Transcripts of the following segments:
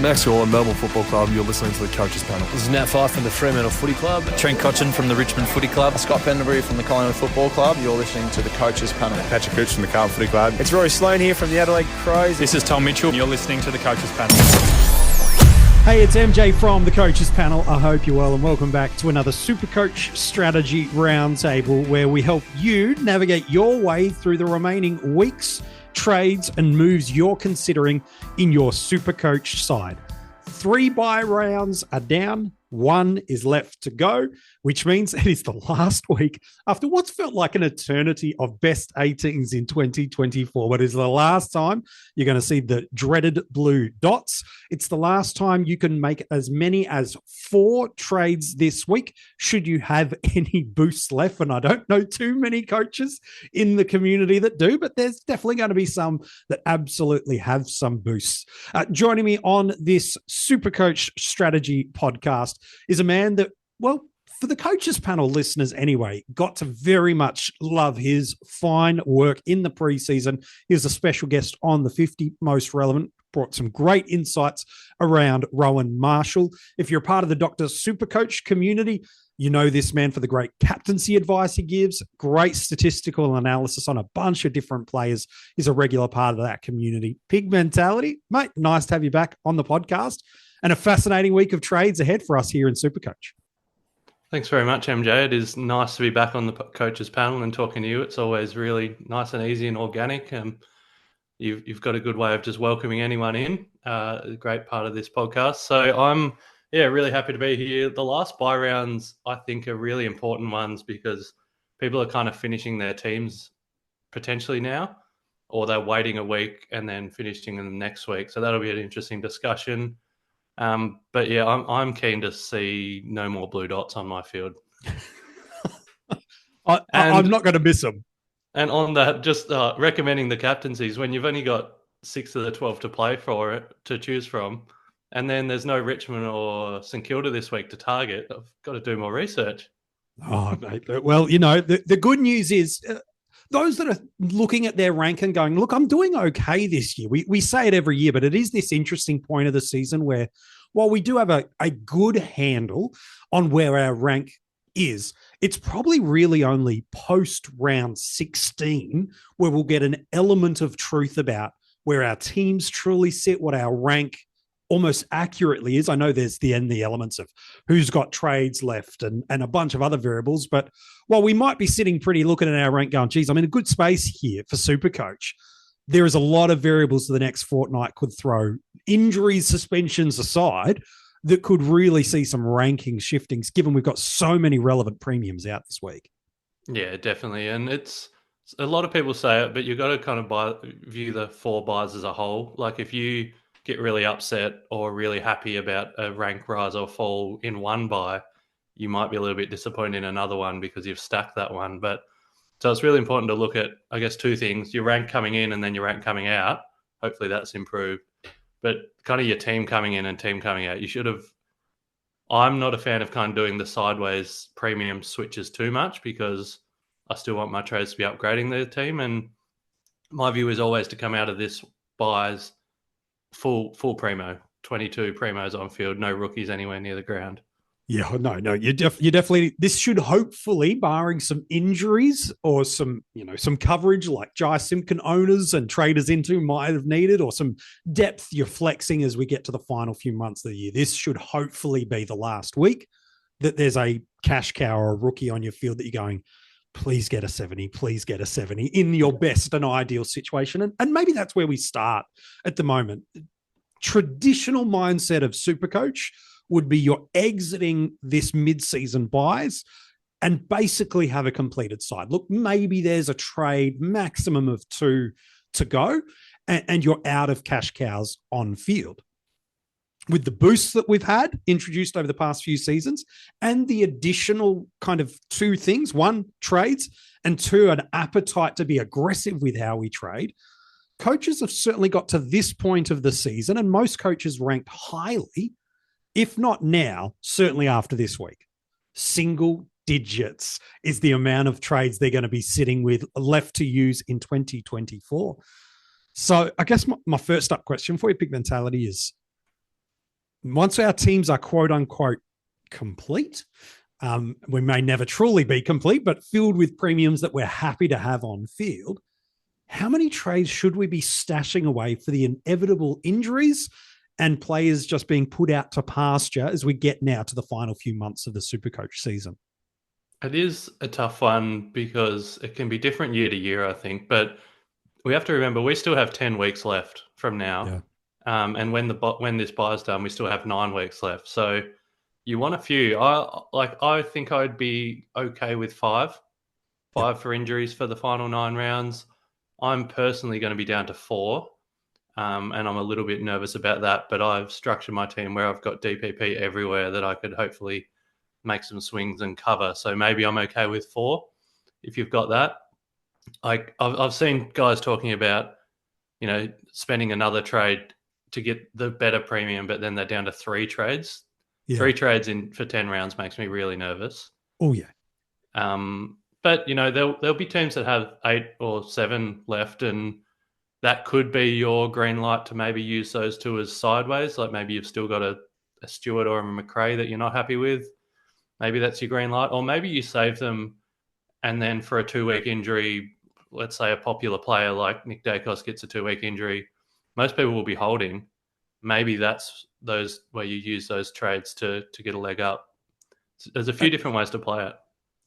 Max Orr, Melbourne Football Club. You're listening to the Coaches Panel. This is Nat Fyfe from the Fremantle Footy Club. Trent Cotchin from the Richmond Footy Club. Scott Pendlebury from the Collingwood Football Club. You're listening to the Coaches Panel. Patrick Cooch from the Carlton Footy Club. It's Rory Sloane here from the Adelaide Crows. This is Tom Mitchell. You're listening to the Coaches Panel. Hey, it's MJ from the Coaches Panel. I hope you're well and welcome back to another SuperCoach Strategy Roundtable where we help you navigate your way through the remaining weeks, trades and moves you're considering in your SuperCoach side. 3 bye rounds are down. 1 is left to go, which means it is the last week after what's felt like an eternity of best 18s in 2024. But it's the last time you're going to see the dreaded blue dots. It's the last time you can make as many as 4 trades this week, should you have any boosts left. And I don't know too many coaches in the community that do, but there's definitely going to be some that absolutely have some boosts. Joining me on this SuperCoach Strategy podcast is a man that, well, for the Coaches Panel listeners anyway, got to very much love his fine work in the preseason. He was a special guest on the 50 Most Relevant, brought some great insights around Rowan Marshall. If you're a part of the Dr. SuperCoach community, you know this man for the great captaincy advice he gives, great statistical analysis on a bunch of different players. He's a regular part of that community. Pig mentality, mate, nice to have you back on the podcast. And a fascinating week of trades ahead for us here in SuperCoach. Thanks very much, MJ. It is nice to be back on the Coaches Panel and talking to you. It's always really nice and easy and organic. You've got a good way of just welcoming anyone in, a great part of this podcast. So I'm really happy to be here. The last bye rounds, I think, are really important ones because people are kind of finishing their teams potentially now, or they're waiting a week and then finishing them next week. So that'll be an interesting discussion. But yeah, I'm keen to see no more blue dots on my field. I'm not going to miss them. And on that, just recommending the captaincies when you've only got 6 of the 12 to play for it to choose from, and then there's no Richmond or St Kilda this week to target. I've got to do more research. Oh, mate. Well, you know, the good news is those that are looking at their rank and going, look, I'm doing okay this year. We say it every year, but it is this interesting point of the season where while we do have a good handle on where our rank is, it's probably really only post round 16 where we'll get an element of truth about where our teams truly sit, what our rank almost accurately is. I know there's the elements of who's got trades left and a bunch of other variables, but while we might be sitting pretty looking at our rank going, geez, I'm in a good space here for SuperCoach, there is a lot of variables the next fortnight could throw, injuries, suspensions aside, that could really see some ranking shiftings given we've got so many relevant premiums out this week. Yeah, definitely. And it's a lot of people say it, but you've got to kind of view the 4 buys as a whole. Like if you get really upset or really happy about a rank rise or fall in one buy, you might be a little bit disappointed in another one because you've stacked that one. But so it's really important to look at, I guess, 2 things: your rank coming in and then your rank coming out. Hopefully that's improved. But kind of your team coming in and team coming out, you should have. I'm not a fan of kind of doing the sideways premium switches too much because I still want my trades to be upgrading their team. And my view is always to come out of this buys full primo, 22 primos on field, no rookies anywhere near the ground. Yeah, no, you definitely, this should hopefully, barring some injuries or some coverage like Jai Simpkin owners and traders into might have needed, or some depth you're flexing as we get to the final few months of the year. This should hopefully be the last week that there's a cash cow or a rookie on your field that you're going, please get a 70, please get a 70 in your best and ideal situation. And maybe that's where we start at the moment. Traditional mindset of SuperCoach would be you're exiting this mid-season buys and basically have a completed side. Look, maybe there's a trade maximum of 2 to go and you're out of cash cows on field. With the boosts that we've had introduced over the past few seasons and the additional kind of 2 things, 1, trades, and 2, an appetite to be aggressive with how we trade, coaches have certainly got to this point of the season, and most coaches ranked highly, if not now, certainly after this week. Single digits is the amount of trades they're going to be sitting with left to use in 2024. So I guess my first up question for you, Pig Mentality, is once our teams are quote unquote complete, we may never truly be complete, but filled with premiums that we're happy to have on field, how many trades should we be stashing away for the inevitable injuries and players just being put out to pasture as we get now to the final few months of the SuperCoach season? It is a tough one because it can be different year to year, I think. But we have to remember we still have 10 weeks left from now. Yeah. And when this bye's done, we still have 9 weeks left. So you want a few. I think I'd be okay with five for injuries for the final 9 rounds. I'm personally going to be down to 4. And I'm a little bit nervous about that, but I've structured my team where I've got DPP everywhere that I could hopefully make some swings and cover. So maybe I'm okay with 4 if you've got that. I've seen guys talking about, spending another trade to get the better premium, but then they're down to 3 trades. Yeah. 3 trades in for 10 rounds makes me really nervous. Oh, yeah. But, there'll be teams that have 8 or 7 left, and that could be your green light to maybe use those 2 as sideways. Like maybe you've still got a Stewart or a McRae that you're not happy with. Maybe that's your green light. Or maybe you save them and then for a 2-week injury, let's say a popular player like Nick Dacos gets a 2-week injury, most people will be holding. Maybe that's those where you use those trades to get a leg up. There's a few different ways to play it.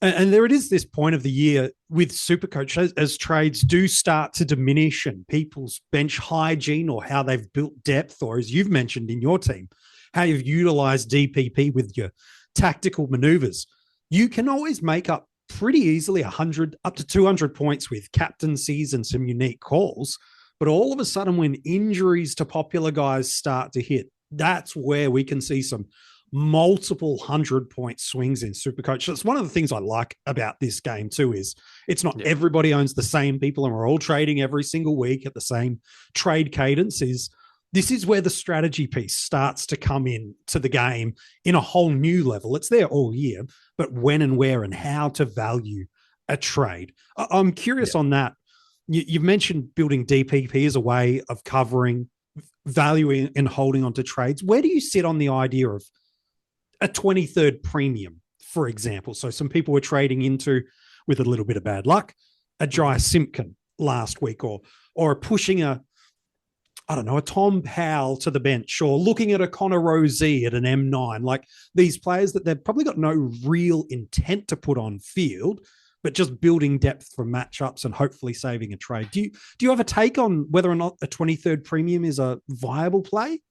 And there it is, this point of the year with SuperCoach, as trades do start to diminish and people's bench hygiene or how they've built depth, or as you've mentioned in your team, how you've utilized DPP with your tactical maneuvers. You can always make up pretty easily 100 up to 200 points with captaincies and some unique calls. But all of a sudden, when injuries to popular guys start to hit, that's where we can see some multiple 100-point swings in SuperCoach. That's one of the things I like about this game too, is it's not everybody owns the same people and we're all trading every single week at the same trade cadence. This is where the strategy piece starts to come in to the game in a whole new level. It's there all year, but when and where and how to value a trade. I'm curious on that. You've mentioned building DPP as a way of covering, valuing and holding onto trades. Where do you sit on the idea of a 23rd premium, for example? So some people were trading into, with a little bit of bad luck, a Jai Simpkin last week, or pushing a Tom Powell to the bench, or looking at a Connor Rozee at an M9, like these players that they've probably got no real intent to put on field, but just building depth from matchups and hopefully saving a trade. Do you have a take on whether or not a 23rd premium is a viable play?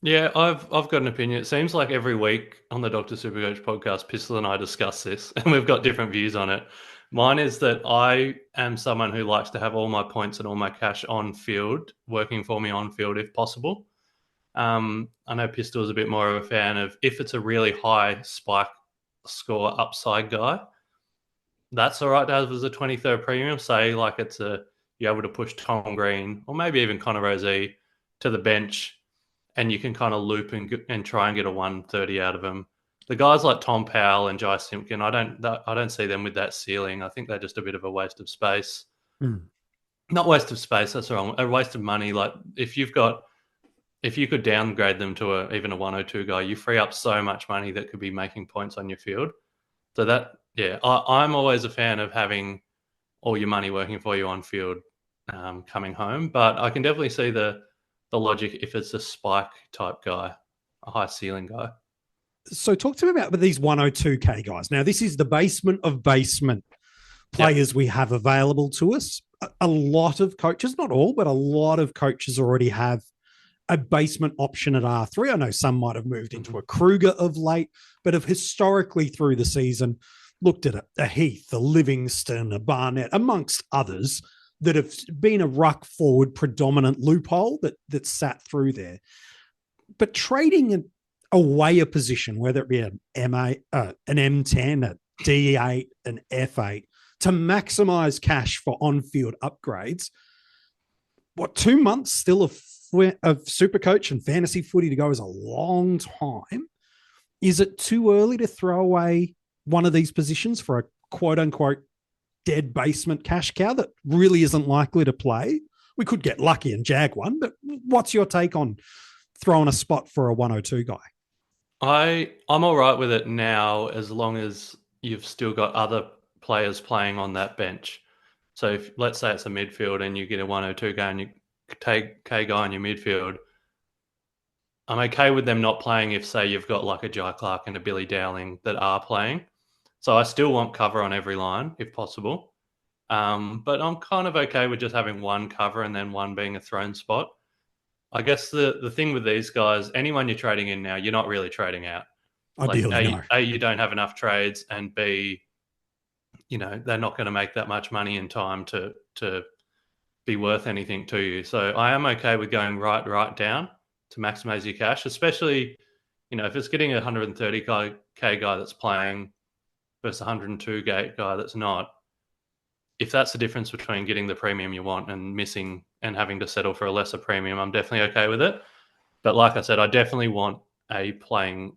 Yeah, I've got an opinion. It seems like every week on the Dr. Supercoach podcast, Pistol and I discuss this, and we've got different views on it. Mine is that I am someone who likes to have all my points and all my cash on field, working for me on field if possible. I know Pistol is a bit more of a fan of, if it's a really high spike score upside guy, that's all right to have as a 23rd premium. Say like you're able to push Tom Green or maybe even Connor Rozee to the bench, and you can kind of loop and try and get a 130 out of them. The guys like Tom Powell and Jai Simpkin, I don't see them with that ceiling. I think they're just a bit of a waste of space. Not waste of space, that's wrong. A waste of money. Like if you could downgrade them to even a 102 guy, you free up so much money that could be making points on your field. So I'm always a fan of having all your money working for you on field coming home. But I can definitely see the logic if it's a spike type guy, a high ceiling guy. So talk to me about these 102K guys. Now, this is the basement of basement players we have available to us. A lot of coaches, not all, but a lot of coaches already have a basement option at R3. I know some might have moved into a Kruger of late, but have historically through the season looked at a Heath, a Livingston, a Barnett, amongst others that have been a ruck forward predominant loophole that sat through there. But trading away a position, whether it be an M8, an M10, a D8, an F8, to maximize cash for on-field upgrades, 2 months still of SuperCoach and fantasy footy to go is a long time. Is it too early to throw away one of these positions for a quote-unquote dead basement cash cow that really isn't likely to play? We could get lucky and jag one, but what's your take on throwing a spot for a 102 guy? I'm all right with it now as long as you've still got other players playing on that bench. So if let's say it's a midfield and you get a 102 guy and you take K guy in your midfield, I'm okay with them not playing if, say, you've got like a Jai Clark and a Billy Dowling that are playing. So I still want cover on every line if possible. But I'm kind of okay with just having one cover and then one being a thrown spot. I guess the thing with these guys, anyone you're trading in now, you're not really trading out. Ideally, no. A, you don't have enough trades, and B, they're not going to make that much money in time to be worth anything to you. So I am okay with going right down to maximize your cash, especially, if it's getting a 130k guy that's playing versus a 102k guy that's not. If that's the difference between getting the premium you want and missing and having to settle for a lesser premium, I'm definitely okay with it. But like I said, I definitely want a playing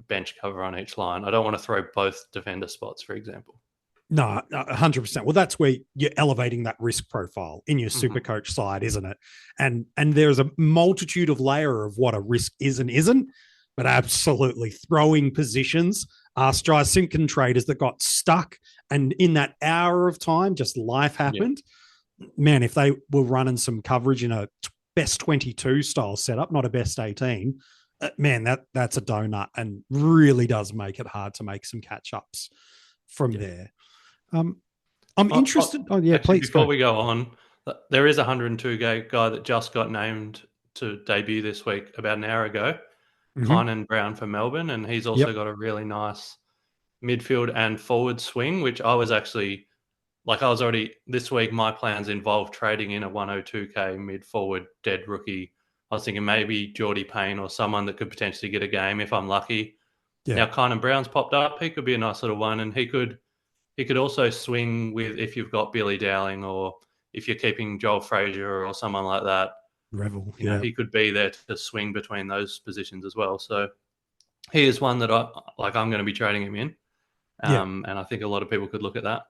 bench cover on each line. I don't want to throw both defender spots, for example. No, 100%. Well, that's where you're elevating that risk profile in your SuperCoach side, isn't it? And there's a multitude of layer of what a risk is and isn't, but absolutely throwing positions. Ask Jai Simpkin traders that got stuck, and in that hour of time, just life happened. Yeah. Man, if they were running some coverage in a best 22 style setup, not a best 18, man, that's a donut and really does make it hard to make some catch-ups from there. I'm interested. Actually, please. Before we go on, there is a 102 guy that just got named to debut this week about an hour ago, Kynan Brown for Melbourne, and he's also got a really nice midfield and forward swing, which I was actually, this week, my plans involved trading in a 102k mid-forward dead rookie. I was thinking maybe Geordie Payne or someone that could potentially get a game if I'm lucky. Yeah. Now, Kynan Brown's popped up. He could be a nice little one, and he could also swing with if you've got Billy Dowling or if you're keeping Joel Frazier or someone like that. Revel, he could be there to swing between those positions as well. So he is one that I'm going to be trading him in. And I think a lot of people could look at that.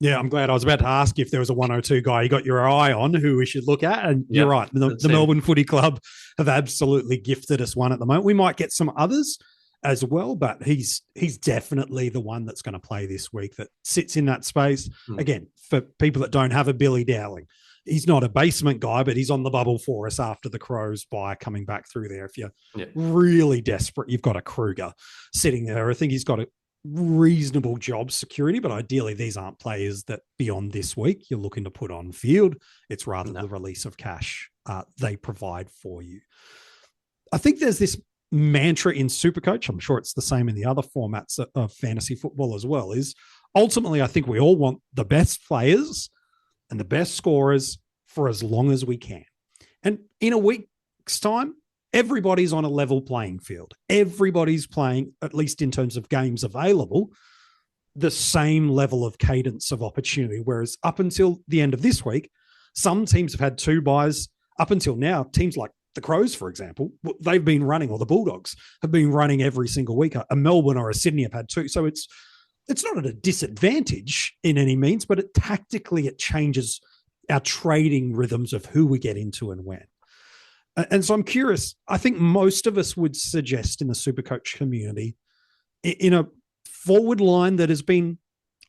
Yeah, I'm glad. I was about to ask if there was a 102 guy you got your eye on who we should look at. And you're right. The Melbourne Footy Club have absolutely gifted us one at the moment. We might get some others as well, but he's definitely the one that's going to play this week that sits in that space. Again, for people that don't have a Billy Dowling, he's not a basement guy, but he's on the bubble for us after the Crows by coming back through there. If you're really desperate, you've got a Kruger sitting there. I think he's got a reasonable job security, but ideally these aren't players that beyond this week you're looking to put on field. It's rather the release of cash they provide for you. I think there's this mantra in SuperCoach, I'm sure it's the same in the other formats of fantasy football as well, is ultimately I think we all want the best players and the best scorers for as long as we can. And in a week's time, everybody's on a level playing field. Everybody's playing, at least in terms of games available, the same level of cadence of opportunity. Whereas up until the end of this week, some teams have had 2 buys. Up until now, teams like the Crows, for example, they've been running, or the Bulldogs have been running every single week. A Melbourne or a Sydney have had 2. So it's not at a disadvantage in any means, but tactically it changes our trading rhythms of who we get into and when. And so I'm curious, I think most of us would suggest in the SuperCoach community, in a forward line that has been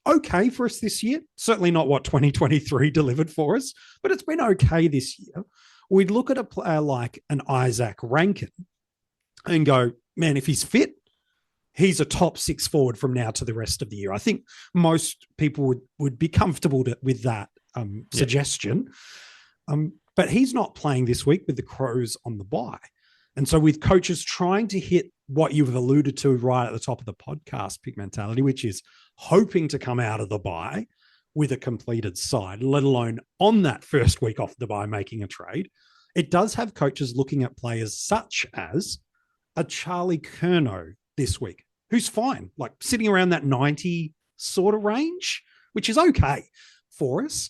okay for us this year, certainly not what 2023 delivered for us, but it's been okay this year. We'd look at a player like an Isaac Rankin and go, man, if he's fit, he's a top 6 forward from now to the rest of the year. I think most people would be comfortable with that suggestion. But he's not playing this week with the Crows on the bye. And so with coaches trying to hit what you've alluded to right at the top of the podcast, Pick Mentality, which is hoping to come out of the bye with a completed side, let alone on that first week off the bye making a trade, it does have coaches looking at players such as a Charlie Curnow this week, who's fine, like sitting around that 90 sort of range, which is okay for us.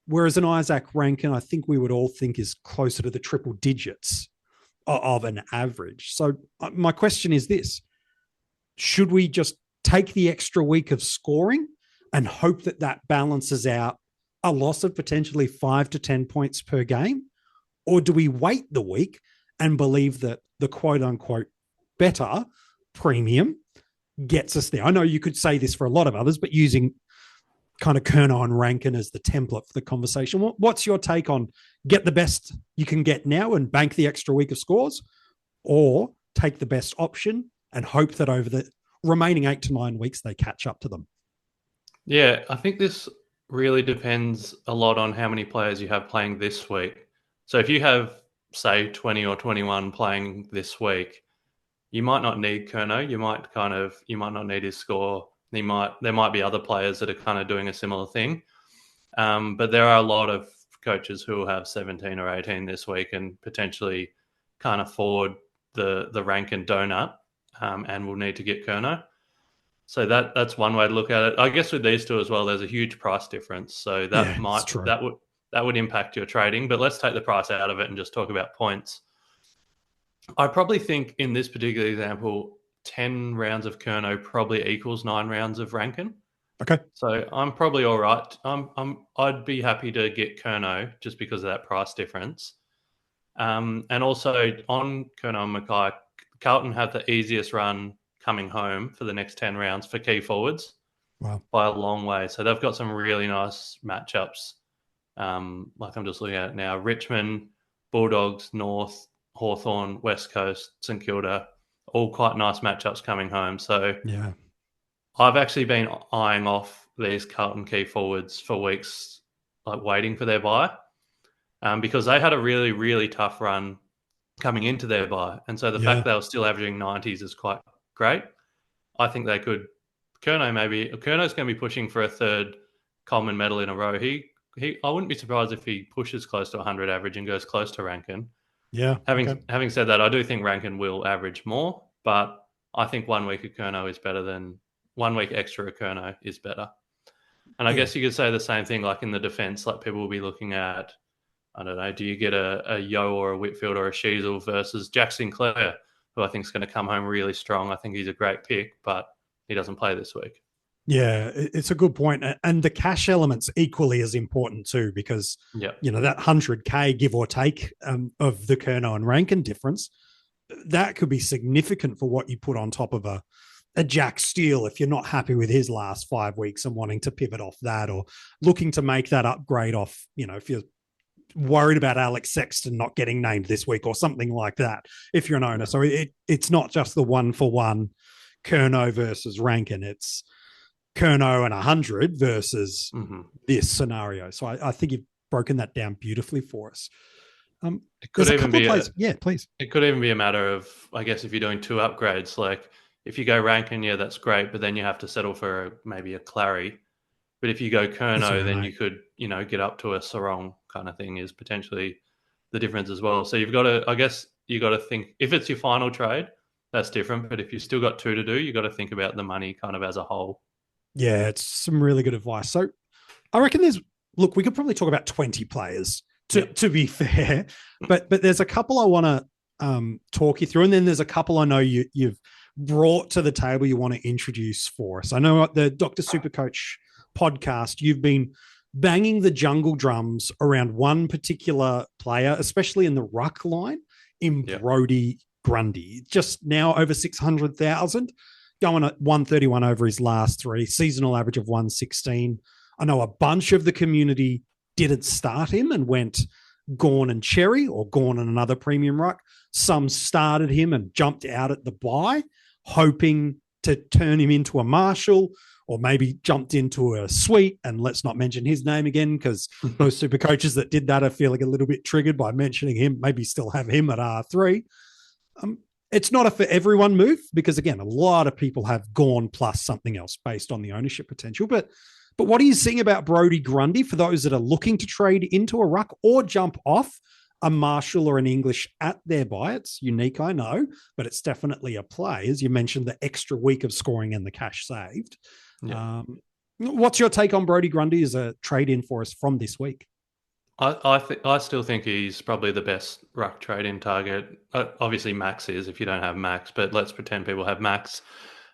Whereas an Isaac Rankin, I think we would all think is closer to the triple digits of an average. So my question is this: should we just take the extra week of scoring and hope that balances out a loss of potentially 5 to 10 points per game? Or do we wait the week and believe that the quote unquote better premium gets us there. I know you could say this for a lot of others, but using kind of Curnow and Rankin as the template for the conversation, what's your take on get the best you can get now and bank the extra week of scores, or take the best option and hope that over the remaining 8 to 9 weeks they catch up to them? Yeah, I think this really depends a lot on how many players you have playing this week. So if you have, say, 20 or 21 playing this week, you might not need Curnow. You might not need his score. There might be other players that are kind of doing a similar thing. But there are a lot of coaches who will have 17 or 18 this week and potentially can't afford the Rankin donut and will need to get Curnow. So that's one way to look at it. I guess with these two as well, there's a huge price difference. So that would impact your trading. But let's take the price out of it and just talk about points. I probably think in this particular example, 10 rounds of Curnow probably equals 9 rounds of Rankin. Okay. So I'm probably all right. I'd be happy to get Curnow just because of that price difference. And also on Curnow and Mackay, Carlton have the easiest run coming home for the next 10 rounds for key forwards. Wow. By a long way. So they've got some really nice matchups. Like I'm just looking at it now. Richmond, Bulldogs, North, Hawthorn, West Coast, St Kilda, all quite nice matchups coming home. So yeah, I've actually been eyeing off these Carlton key forwards for weeks, like waiting for their bye, because they had a really, really tough run coming into their bye. And so the fact they were still averaging 90s is quite great. I think they could. Curnow's going to be pushing for a third Coleman medal in a row. I wouldn't be surprised if he pushes close to 100 average and goes close to Rankin. Yeah. Having said that, I do think Rankin will average more, but I think 1 week of Curnow is better than 1 week extra of Curnow is better. And I guess you could say the same thing like in the defence, like people will be looking at, I don't know, do you get a Yo or a Whitfield or a Sheasel versus Jack Sinclair, who I think is going to come home really strong. I think he's a great pick, but he doesn't play this week. Yeah, it's a good point. And the cash element's equally as important too, because, that 100K give or take of the Curnow and Rankin difference, that could be significant for what you put on top of a Jack Steele if you're not happy with his last 5 weeks and wanting to pivot off that, or looking to make that upgrade off, if you're worried about Alex Sexton not getting named this week or something like that, if you're an owner. So it's not just the 1-for-1 Curnow versus Rankin. It's Curnow and 100 versus this scenario. So I think you've broken that down beautifully for us. It could even be please. It could even be a matter of, I guess, if you're doing 2 upgrades, like if you go Rankin, that's great, but then you have to settle for maybe a Clary. But if you go Curnow, then you could, get up to a Sarong kind of thing is potentially the difference as well. So you've got to think, if it's your final trade, that's different. But if you've still got 2 to do, you've got to think about the money kind of as a whole. Yeah, it's some really good advice. So I reckon we could probably talk about 20 players to be fair, but there's a couple I want to talk you through. And then there's a couple I know you've brought to the table you want to introduce for us. I know at the Dr. Supercoach podcast, you've been banging the jungle drums around one particular player, especially in the ruck line in Brodie Grundy, just now over 600,000. Going at 131 over his last 3, seasonal average of 116. I know a bunch of the community didn't start him and went Gawn and Cherry, or Gawn and another premium ruck. Some started him and jumped out at the bye, hoping to turn him into a Marshall, or maybe jumped into a Sweet. And let's not mention his name again, because those super coaches that did that are feeling a little bit triggered by mentioning him, maybe still have him at R3. It's not a for everyone move, because again, a lot of people have gone plus something else based on the ownership potential. But what are you seeing about Brodie Grundy for those that are looking to trade into a ruck or jump off a Marshall or an English at their buy? It's unique, I know, but it's definitely a play. As you mentioned, the extra week of scoring and the cash saved. Yeah. What's your take on Brodie Grundy as a trade in for us from this week? I still think he's probably the best ruck trade-in target. Obviously, Max is if you don't have Max, but let's pretend people have Max.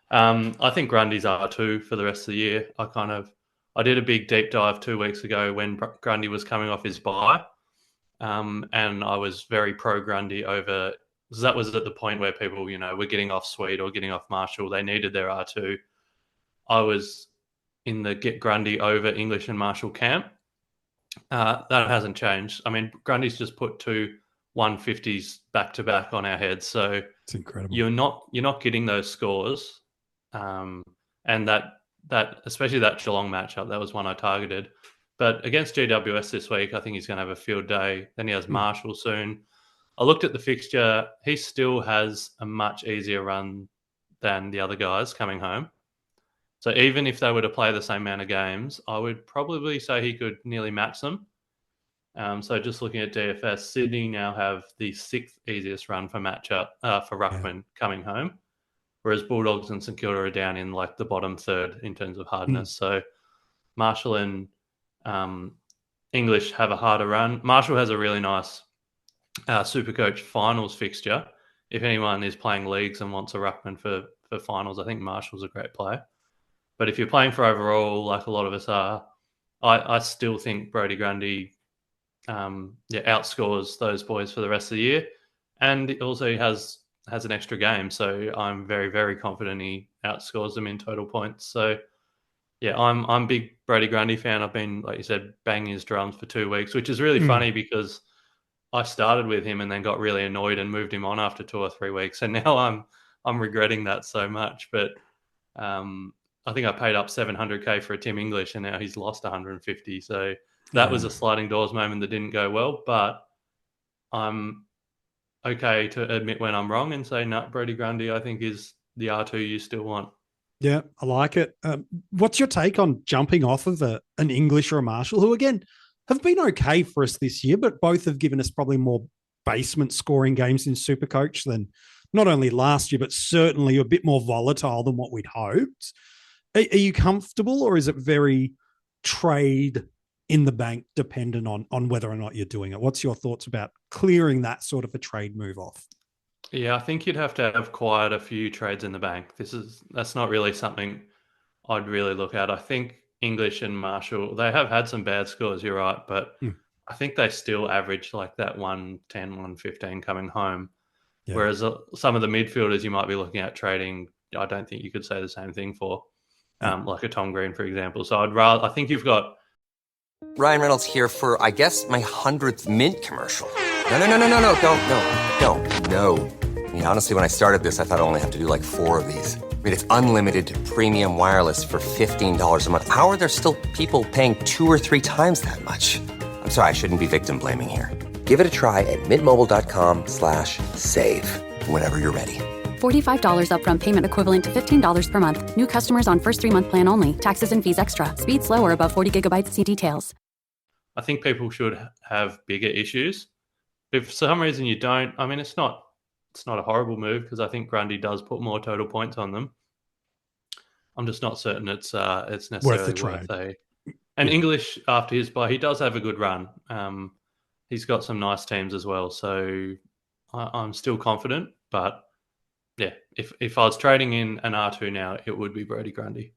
I think Grundy's R2 for the rest of the year. I did a big deep dive 2 weeks ago when Grundy was coming off his bye, And I was very pro Grundy over. So that was at the point where people, were getting off Sweet or getting off Marshall. They needed their R2. I was in the get Grundy over English and Marshall camp. That hasn't changed. I mean, Grundy's just put 2 150s back to back on our heads, so it's incredible. You're not getting those scores, and that especially that Geelong matchup, that was one I targeted. But against GWS this week, I think he's going to have a field day. Then he has Marshall soon. I looked at the fixture. He still has a much easier run than the other guys coming home. So even if they were to play the same amount of games, I would probably say he could nearly match them. So just looking at DFS, Sydney now have the 6th easiest run for matchup for ruckman coming home, whereas Bulldogs and St Kilda are down in like the bottom third in terms of hardness. So Marshall and English have a harder run. Marshall has a really nice SuperCoach finals fixture. If anyone is playing leagues and wants a ruckman for finals, I think Marshall's a great play. But if you're playing for overall, like a lot of us are, I still think Brodie Grundy outscores those boys for the rest of the year. And also he has an extra game. So I'm very, very confident he outscores them in total points. So yeah, I'm a big Brodie Grundy fan. I've been, like you said, banging his drums for 2 weeks, which is really funny because I started with him and then got really annoyed and moved him on after 2 or 3 weeks. And now I'm regretting that so much. But I think I paid up $700K for a Tim English and now he's lost 150. So that was a sliding doors moment that didn't go well, but I'm okay to admit when I'm wrong and say, no, Brodie Grundy, I think, is the R2 you still want. Yeah, I like it. What's your take on jumping off of an English or a Marshall, who, again, have been okay for us this year, but both have given us probably more basement scoring games in SuperCoach than not only last year, but certainly a bit more volatile than what we'd hoped. Are you comfortable, or is it very trade in the bank dependent on whether or not you're doing it? What's your thoughts about clearing that sort of a trade move off? Yeah, I think you'd have to have quite a few trades in the bank. That's not really something I'd really look at. I think English and Marshall, they have had some bad scores, you're right, but I think they still average like that 110, 115 coming home. Yeah. Whereas some of the midfielders you might be looking at trading, I don't think you could say the same thing for, like a Tom Green, for example. So I think you've got... Ryan Reynolds here for, I guess, my 100th Mint commercial. No, don't. I mean, honestly, when I started this, I thought I only have to do like 4 of these. I mean, it's unlimited premium wireless for $15 a month. How are there still people paying 2 or 3 times that much? I'm sorry, I shouldn't be victim blaming here. Give it a try at mintmobile.com/save. Whenever you're ready. $45 upfront payment equivalent to $15 per month. New customers on first 3-month plan only. Taxes and fees extra. Speed slower above 40 gigabytes. See details. I think people should have bigger issues. If for some reason you don't, I mean, it's not a horrible move because I think Grundy does put more total points on them. I'm just not certain it's necessarily worth a. And English, after his bye, he does have a good run. He's got some nice teams as well. So I'm still confident, but yeah, if I was trading in an R2 now, it would be Brodie Grundy.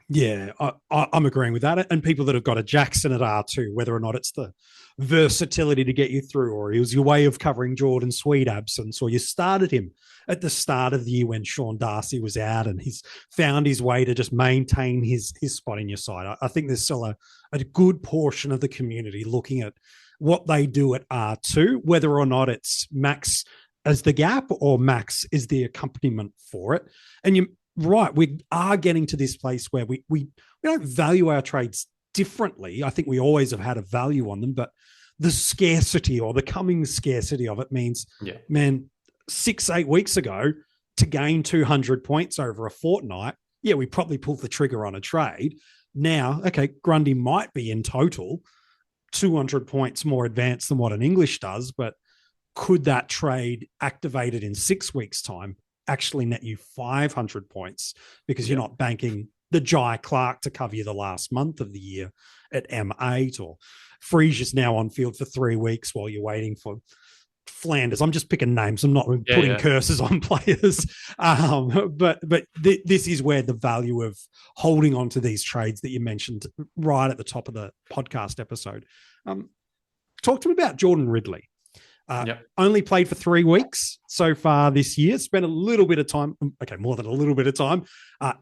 Yeah, I'm agreeing with that. And people that have got a Jackson at R2, whether or not it's the versatility to get you through, or it was your way of covering Jordan Sweet absence, or you started him at the start of the year when Sean Darcy was out and he's found his way to just maintain his spot in your side. I think there's still a good portion of the community looking at what they do at R2, whether or not it's Max as the gap or Max is the accompaniment for it. And you're right, we are getting to this place where we don't value our trades differently. I think we always have had a value on them, but the scarcity or the coming scarcity of it means, man, 6-8 weeks ago to gain 200 points over a fortnight, we probably pulled the trigger on a trade. Now, okay, Grundy might be in total 200 points more advanced than what an English does, but could that trade activated in 6 weeks' time actually net you 500 points because you're not banking the Jai Clark to cover you the last month of the year at M8, or Fresia's now on field for 3 weeks while you're waiting for Flanders. I'm just picking names. I'm not putting curses on players. But this is where the value of holding on to these trades that you mentioned right at the top of the podcast episode. talk to me about Jordan Ridley. Yep. Only played for 3 weeks so far this year. Spent a little bit of time, more than a little bit of time,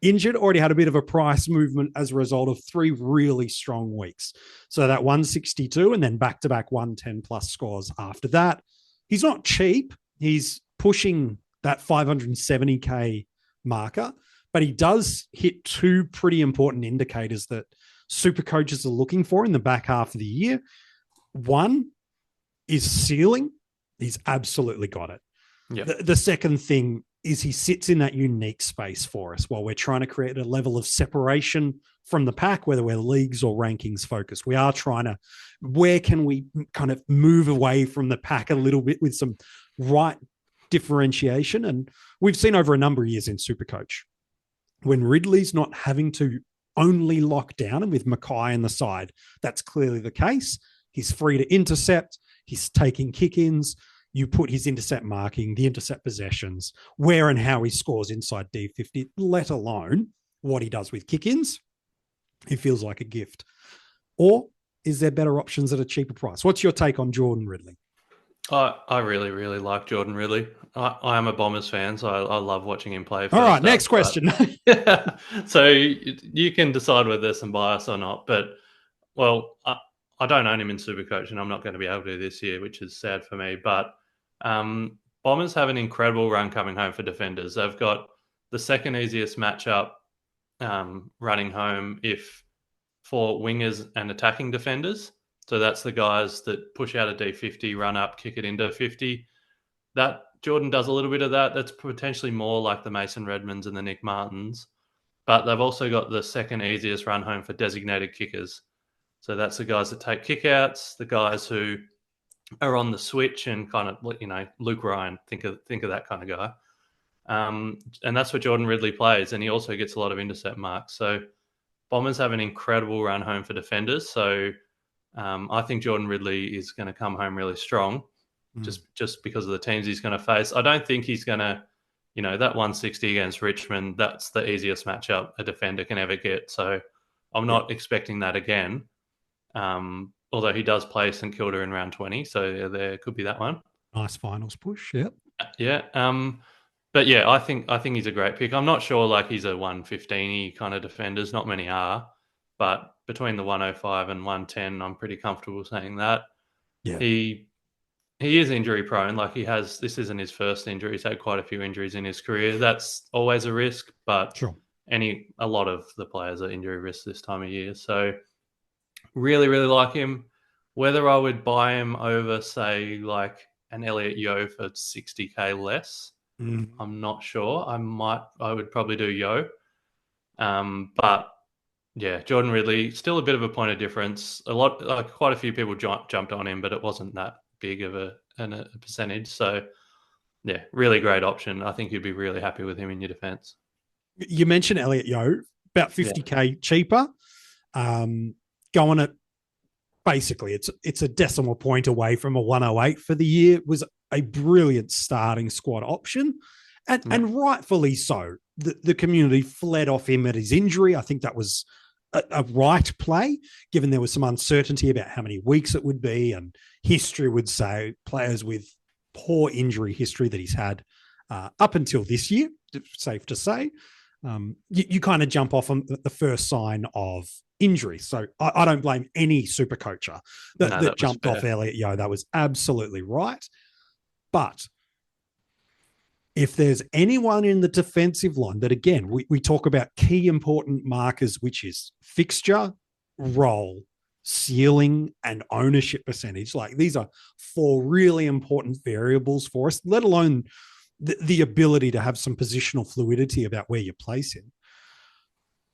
injured. Already had a bit of a price movement as a result of 3 really strong weeks. So that 162 and then back-to-back 110 plus scores after that. He's not cheap. He's pushing that 570K marker, but he does hit 2 pretty important indicators that super coaches are looking for in the back half of the year. One is ceiling. He's absolutely got it. Yep. The second thing is he sits in that unique space for us while we're trying to create a level of separation from the pack, whether we're leagues or rankings focused. We are trying to, where can we kind of move away from the pack a little bit with some right differentiation? And we've seen over a number of years in SuperCoach, when Ridley's not having to only lock down, and with Mackay in the side, that's clearly the case. He's free to intercept. He's taking kick-ins. You put his intercept marking, the intercept possessions, where and how he scores inside D50, let alone what he does with kick-ins. It feels like a gift. Or is there better options at a cheaper price? What's your take on Jordan Ridley? I really, really like Jordan Ridley. I am a Bombers fan, so I love watching him play. All right, next question. So you can decide whether there's some bias or not. But, well, I don't own him in SuperCoach, and I'm not going to be able to this year, which is sad for me. But Bombers have an incredible run coming home for defenders. They've got the second easiest matchup running home for wingers and attacking defenders. So that's the guys that push out a D50, run up, kick it into 50. That Jordan does a little bit of that. That's potentially more like the Mason Redmonds and the Nick Martins. But they've also got the second easiest run home for designated kickers. So that's the guys that take kickouts, the guys who are on the switch and kind of, Luke Ryan, think of that kind of guy. And that's what Jordan Ridley plays. And he also gets a lot of intercept marks. So Bombers have an incredible run home for defenders. So I think Jordan Ridley is going to come home really strong just because of the teams he's going to face. I don't think he's going to, that 160 against Richmond, that's the easiest matchup a defender can ever get. So I'm not expecting that again. Although he does play St Kilda in round 20. So there could be that one. Nice finals push, yeah. Yeah. But yeah, I think he's a great pick. I'm not sure he's a 115 kind of defenders. Not many are. But between the 105 and 110, I'm pretty comfortable saying that. Yeah. He is injury prone. This isn't his first injury. He's had quite a few injuries in his career. That's always a risk, but sure. A lot of the players are injury risks this time of year. So really, really like him. Whether I would buy him over, say, an Elliot Yeo for 60K less, I'm not sure. I would probably do Yeo. But yeah, Jordan Ridley, still a bit of a point of difference. Quite a few people jumped on him, but it wasn't that big of a percentage. So yeah, really great option. I think you'd be really happy with him in your defense. You mentioned Elliot Yeo, about 50K cheaper. Going at basically it's a decimal point away from a 108 for the year. It was a brilliant starting squad option, and rightfully so. The community fled off him at his injury. I think that was a right play, given there was some uncertainty about how many weeks it would be, and history would say players with poor injury history that he's had up until this year, safe to say, you kind of jump off on the first sign of injury. So I don't blame any super coacher that jumped off Elliot Yeo. That was absolutely right. But if there's anyone in the defensive line that, again, we talk about key important markers, which is fixture, role, ceiling, and ownership percentage. These are 4 really important variables for us, let alone the ability to have some positional fluidity about where you place him.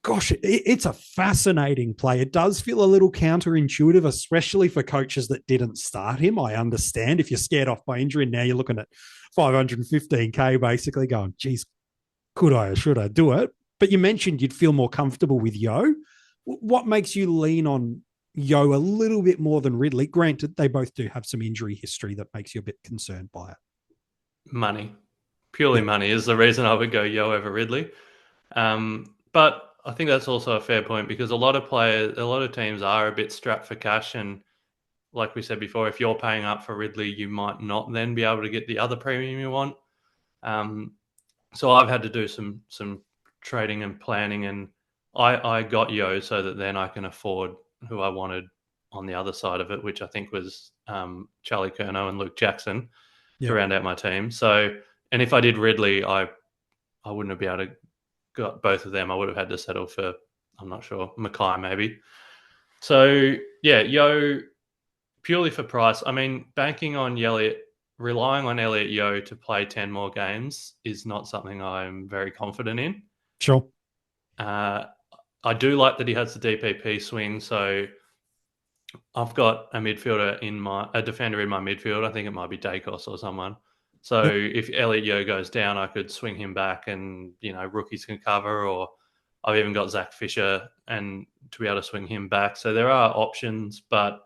Gosh, it's a fascinating play. It does feel a little counterintuitive, especially for coaches that didn't start him. I understand if you're scared off by injury and now you're looking at 515K basically going, geez, could I or should I do it? But you mentioned you'd feel more comfortable with Yeo. What makes you lean on Yeo a little bit more than Ridley? Granted, they both do have some injury history that makes you a bit concerned by it. Money. Purely money is the reason I would go Yeo over Ridley. But I think that's also a fair point, because a lot of teams are a bit strapped for cash, and like we said before, if you're paying up for Ridley, you might not then be able to get the other premium you want. So I've had to do some trading and planning, and I got Yo so that then I can afford who I wanted on the other side of it, which I think was Charlie Curnow and Luke Jackson to round out my team. So, and if I did Ridley, I wouldn't have been able to got both of them. I would have had to settle for, I'm not sure, Mackay maybe. So, yeah, Yo, purely for price. I mean, banking on Elliot, relying on Elliot Yo to play 10 more games is not something I'm very confident in. Sure. I do like that he has the DPP swing, so I've got a defender in my midfield. I think it might be Dacos or someone. So if Elliot Yo goes down, I could swing him back, and rookies can cover. Or I've even got Zach Fisher and to be able to swing him back. So there are options, but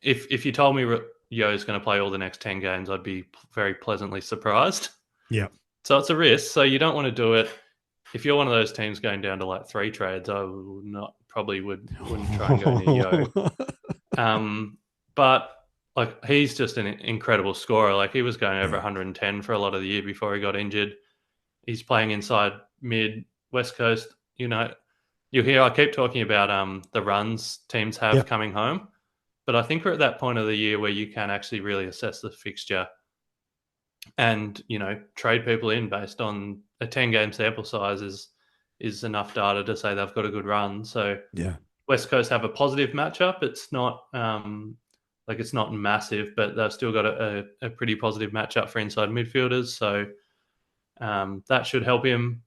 if you told me Yo is going to play all the next 10 games, I'd be very pleasantly surprised. Yeah. So it's a risk. So you don't want to do it. If you're one of those teams going down to like 3 trades, I wouldn't try and go near Yo. But like, he's just an incredible scorer. Like, he was going over 110 for a lot of the year before he got injured. He's playing inside mid, West Coast. You hear I keep talking about the runs teams have coming home, but I think we're at that point of the year where you can actually really assess the fixture and trade people in based on a 10-game sample size is enough data to say they've got a good run. So West Coast have a positive matchup. It's not it's not massive, but they've still got a pretty positive matchup for inside midfielders. So that should help him.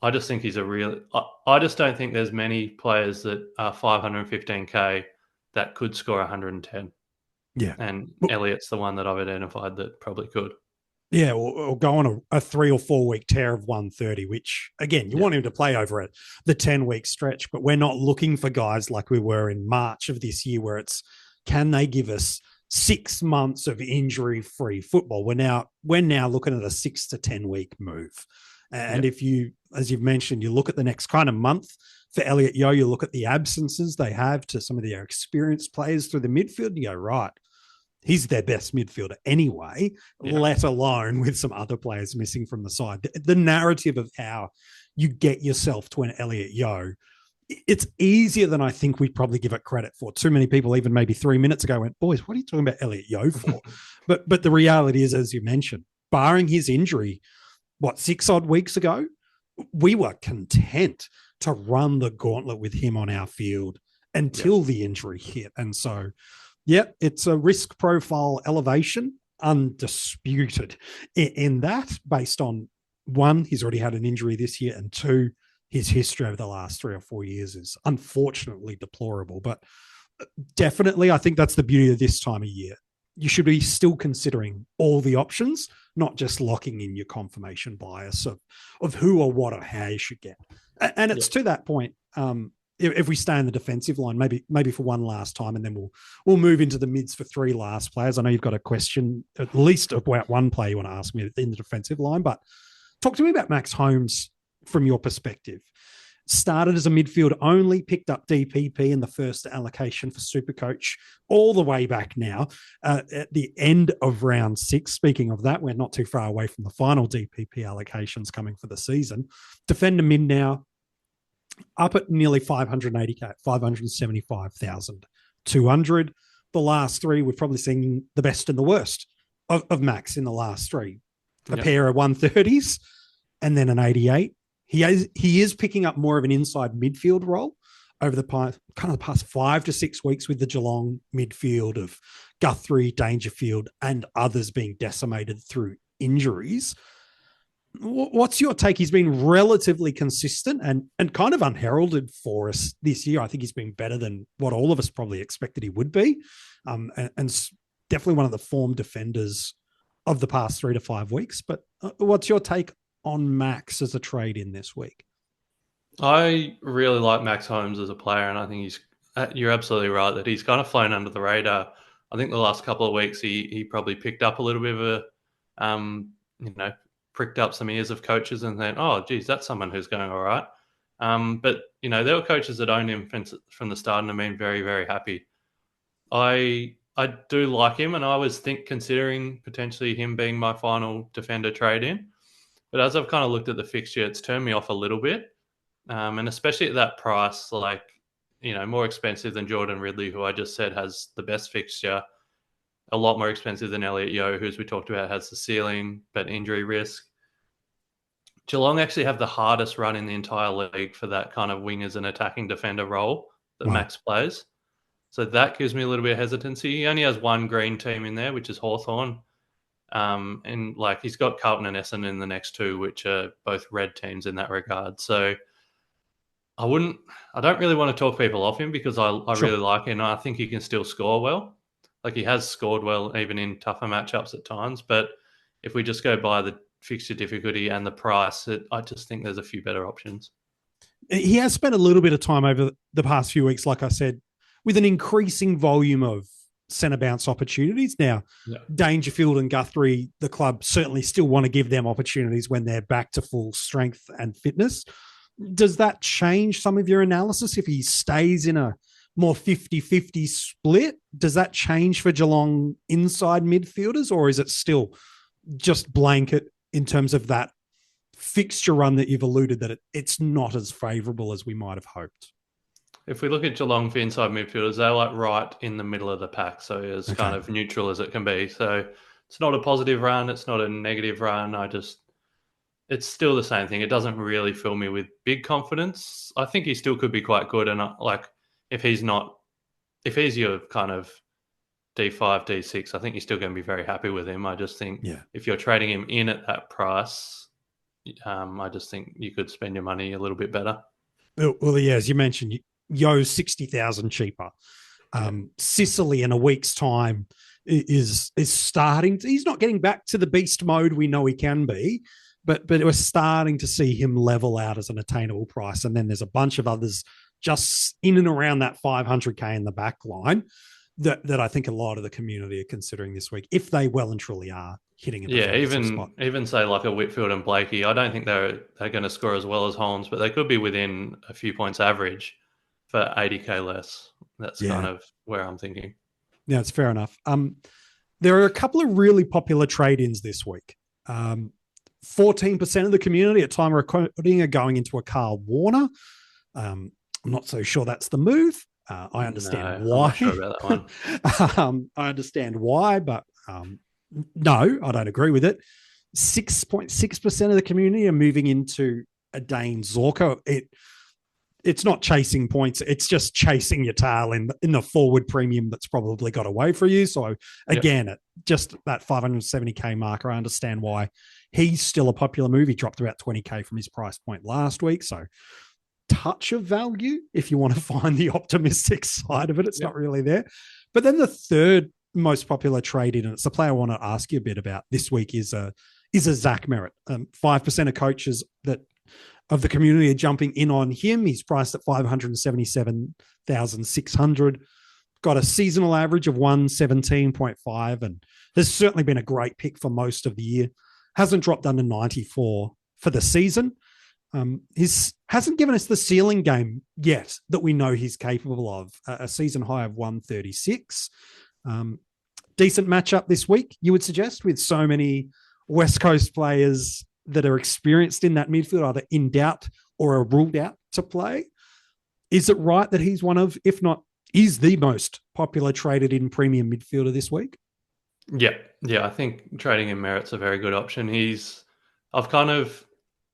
I just think he's I just don't think there's many players that are 515k that could score 110. Yeah. And Elliot's the one that I've identified that probably could. Yeah, or go on a 3 or 4 week tear of 130, which, again, you want him to play over the 10-week stretch, but we're not looking for guys like we were in March of this year where it's, can they give us 6 months of injury-free football? We're now looking at a 6 to 10 week move. And if you, as you've mentioned, you look at the next kind of month for Elliot Yo, you look at the absences they have to some of their experienced players through the midfield, and you go, right, he's their best midfielder anyway, let alone with some other players missing from the side. The narrative of how you get yourself to an Elliot Yo, it's easier than I think we probably give it credit for. Too many people, even maybe 3 minutes ago, went, boys, what are you talking about Elliot Yo for? But the reality is, as you mentioned, barring his injury, 6 odd weeks ago, we were content to run the gauntlet with him on our field until the injury hit. And so, it's a risk profile elevation, undisputed in that, based on 1, he's already had an injury this year, and 2, his history over the last 3 or 4 years is unfortunately deplorable. But definitely, I think that's the beauty of this time of year. You should be still considering all the options, not just locking in your confirmation bias of who or what or how you should get. And it's to that point, if we stay in the defensive line, maybe for one last time, and then we'll move into the mids for 3 last players. I know you've got a question, at least about one player you want to ask me in the defensive line, but talk to me about Max Holmes from your perspective. Started as a midfield only, picked up DPP in the first allocation for SuperCoach all the way back now at the end of round 6. Speaking of that, we're not too far away from the final DPP allocations coming for the season. Defender mid now, up at nearly 580k, 575,200. The last 3, we've probably seen the best and the worst of Max in the last 3. A pair of 130s and then an 88. He is picking up more of an inside midfield role over the past 5 to 6 weeks, with the Geelong midfield of Guthrie, Dangerfield, and others being decimated through injuries. What's your take? He's been relatively consistent and kind of unheralded for us this year. I think he's been better than what all of us probably expected he would be, and definitely one of the form defenders of the past 3 to 5 weeks. But what's your take on Max as a trade in this week? I really like Max Holmes as a player, and I think you're absolutely right that he's kind of flown under the radar. I think the last couple of weeks he probably picked up a little bit of a, pricked up some ears of coaches and then, oh, geez, that's someone who's going all right. But, there were coaches that owned him from the start and have been very, very happy. I do like him, and I was considering potentially him being my final defender trade-in. But as I've kind of looked at the fixture, it's turned me off a little bit. And especially at that price, like, more expensive than Jordan Ridley, who I just said has the best fixture, a lot more expensive than Elliot Yeo, who, as we talked about, has the ceiling, but injury risk. Geelong actually have the hardest run in the entire league for that kind of wingers and attacking defender role that Max plays. So that gives me a little bit of hesitancy. He only has one green team in there, which is Hawthorn. And he's got Carlton and Essendon in the next two, which are both red teams in that regard. So I don't really want to talk people off him because I really like him. I think he can still score well. Like, he has scored well even in tougher matchups at times. But if we just go by the fixture difficulty and the price, I just think there's a few better options. He has spent a little bit of time over the past few weeks, like I said, with an increasing volume of centre bounce opportunities. Now, Dangerfield and Guthrie, the club certainly still want to give them opportunities when they're back to full strength and fitness. Does that change some of your analysis if he stays in a more 50-50 split? Does that change for Geelong inside midfielders, or is it still just blanket in terms of that fixture run that you've alluded that it's not as favourable as we might have hoped? If we look at Geelong for inside midfielders, they're right in the middle of the pack, so as kind of neutral as it can be. So it's not a positive run, it's not a negative run. It's still the same thing. It doesn't really fill me with big confidence. I think he still could be quite good, and if he's your kind of D5, D6, I think you're still going to be very happy with him. I just think if you're trading him in at that price, I just think you could spend your money a little bit better. Well, yeah, as you mentioned, Yo's 60,000 cheaper. Sicily in a week's time is starting to, he's not getting back to the beast mode we know he can be, but we're starting to see him level out as an attainable price. And then there's a bunch of others just in and around that 500K in the back line that I think a lot of the community are considering this week, if they well and truly are hitting it. Even say like a Whitfield and Blakey, I don't think they're going to score as well as Holmes, but they could be within a few points average for 80K less. That's kind of where I'm thinking. Yeah, it's fair enough. There are a couple of really popular trade-ins this week. 14% of the community at time of recording are going into a Carl Warner. I'm not so sure that's the move. I understand why. I'm not sure about that one. I understand why, but no, I don't agree with it. 6.6% of the community are moving into a Dane Zorko. It's not chasing points. It's just chasing your tail in the forward premium that's probably got away from you. So again, at just that 570K marker, I understand why he's still a popular move. He dropped about 20K from his price point last week. So touch of value if you want to find the optimistic side of it. It's not really there. But then the third most popular trade in, and it's the player I want to ask you a bit about this week, is a Zach Merrett. 5% of coaches of the community are jumping in on him. He's priced at 577,600. Got a seasonal average of 117.5, and there's certainly been a great pick for most of the year. Hasn't dropped under 94 for the season. Hasn't given us the ceiling game yet that we know he's capable of. A season high of 136. Decent matchup this week, you would suggest, with so many West Coast players that are experienced in that midfield, either in doubt or are ruled out to play. Is it right that he's one of, if not, is the most popular traded in premium midfielder this week? Yeah, I think trading in Merrett's a very good option.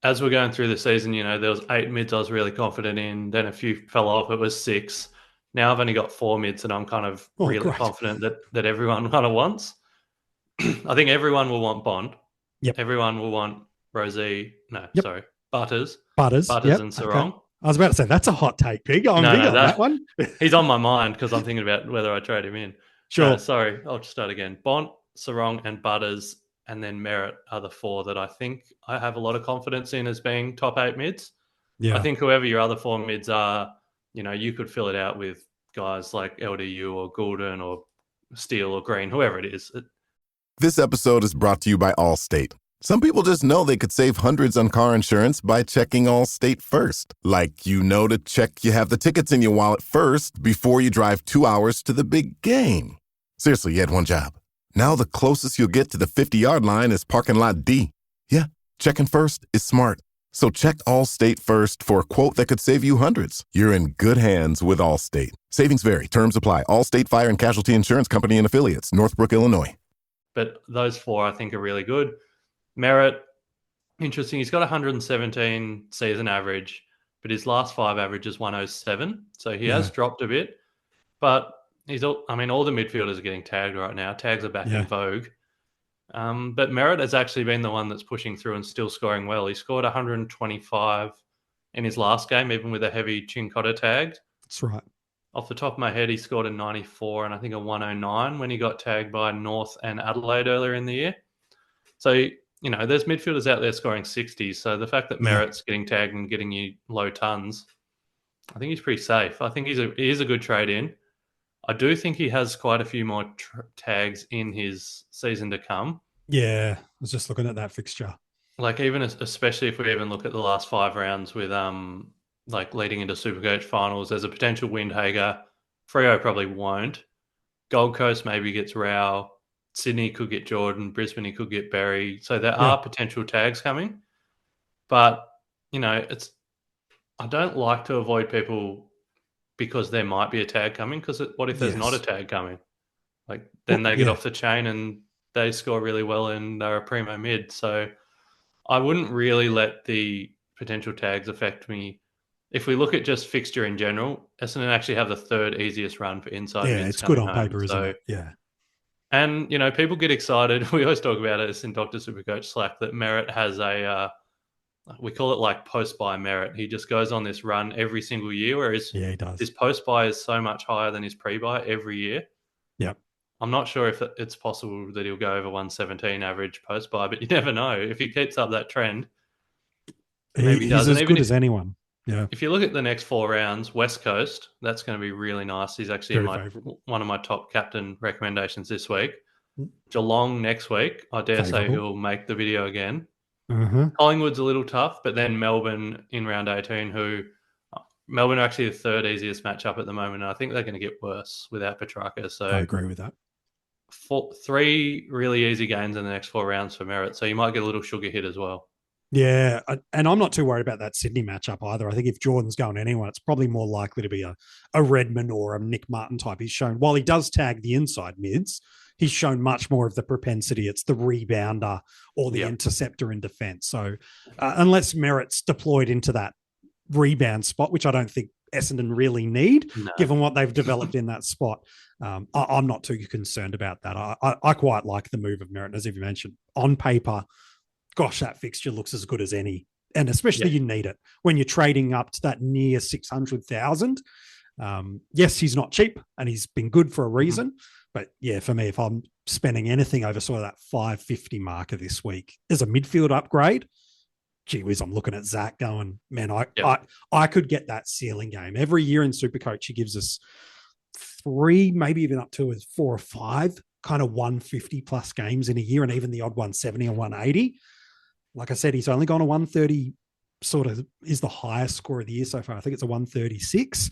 As we're going through the season, there was 8 mids I was really confident in, then a few fell off, it was 6. Now I've only got 4 mids and I'm kind of really confident that everyone kind of wants. I think everyone will want Bond. Yep. Everyone will want Butters. Butters and Sarong. Okay. I was about to say, that's a hot take, Pig. I'm big on that one. He's on my mind because I'm thinking about whether I trade him in. Sure. Sorry, I'll just start again. Bond, Sarong and Butters and then Merrett are the 4 that I think I have a lot of confidence in as being top 8 mids. Yeah. I think whoever your other 4 mids are, you could fill it out with guys like LDU or Goulden or Steele or Green, whoever it is. This episode is brought to you by Allstate. Some people just know they could save hundreds on car insurance by checking Allstate first. Like, to check you have the tickets in your wallet first before you drive 2 hours to the big game. Seriously, you had one job. Now the closest you'll get to the 50-yard line is parking lot D. Yeah, checking first is smart. So check Allstate first for a quote that could save you hundreds. You're in good hands with Allstate. Savings vary. Terms apply. Allstate Fire and Casualty Insurance Company and Affiliates. Northbrook, Illinois. But those four, I think, are really good. Merrett, interesting. He's got 117 season average, but his last 5 average is 107. So he has dropped a bit. But all the midfielders are getting tagged right now. Tags are back in vogue. But Merrett has actually been the one that's pushing through and still scoring well. He scored 125 in his last game, even with a heavy Chincotta tagged. That's right. Off the top of my head, he scored a 94 and I think a 109 when he got tagged by North and Adelaide earlier in the year. So, there's midfielders out there scoring 60s. So the fact that Merrett's getting tagged and getting you low tons, I think he's pretty safe. I think he is a good trade in. I do think he has quite a few more tags in his season to come. Yeah, I was just looking at that fixture. Like especially if we even look at the last 5 rounds with leading into SuperCoach finals, there's a potential Windhager. Freo probably won't. Gold Coast maybe gets Rao. Sydney could get Jordan. Brisbane he could get Berry. So there are potential tags coming. But, I don't like to avoid people because there might be a tag coming, because what if there's not a tag coming? Then they get off the chain and they score really well and they're a primo mid. So I wouldn't really let the potential tags affect me. If we look at just fixture in general, Essendon actually have the 3rd easiest run for inside mids. Yeah, it's good on paper, isn't it? Yeah. And, people get excited. We always talk about it in Dr. Supercoach Slack that Merrett has we call it like post-buy Merrett. He just goes on this run every single year, whereas he does. His post-buy is so much higher than his pre-buy every year. Yep. I'm not sure if it's possible that he'll go over 117 average post-buy, but you never know. If he keeps up that trend, maybe he does. He's as good as anyone. Yeah. If you look at the next 4 rounds, West Coast, that's going to be really nice. He's actually one of my top captain recommendations this week. Geelong next week, I dare say he'll make the video again. Mm-hmm. Collingwood's a little tough, but then Melbourne in round 18, Melbourne are actually the 3rd easiest matchup at the moment, and I think they're going to get worse without Petrarca. So I agree with that. 3 really easy games in the next 4 rounds for Merrett, so you might get a little sugar hit as well. Yeah, and I'm not too worried about that Sydney matchup either. I think if Jordan's going anyone, it's probably more likely to be a Redmond or a Nick Martin type. He's shown, while he does tag the inside mids, he's shown much more of the propensity. It's the rebounder or the interceptor in defence. So unless Merrett's deployed into that rebound spot, which I don't think Essendon really need, given what they've developed in that spot, I'm not too concerned about that. I quite like the move of Merrett, as you mentioned. On paper, gosh, that fixture looks as good as any. And especially you need it when you're trading up to that near 600,000. Yes, he's not cheap and he's been good for a reason. But yeah, for me, if I'm spending anything over sort of that 550 marker this week as a midfield upgrade, gee whiz, I'm looking at Zach going, man, I could get that ceiling game. Every year in SuperCoach, he gives us 3, maybe even up to 4 or 5 kind of 150 plus games in a year, and even the odd 170 or 180. Like I said, he's only gone a 130, sort of is the highest score of the year so far. I think it's a 136.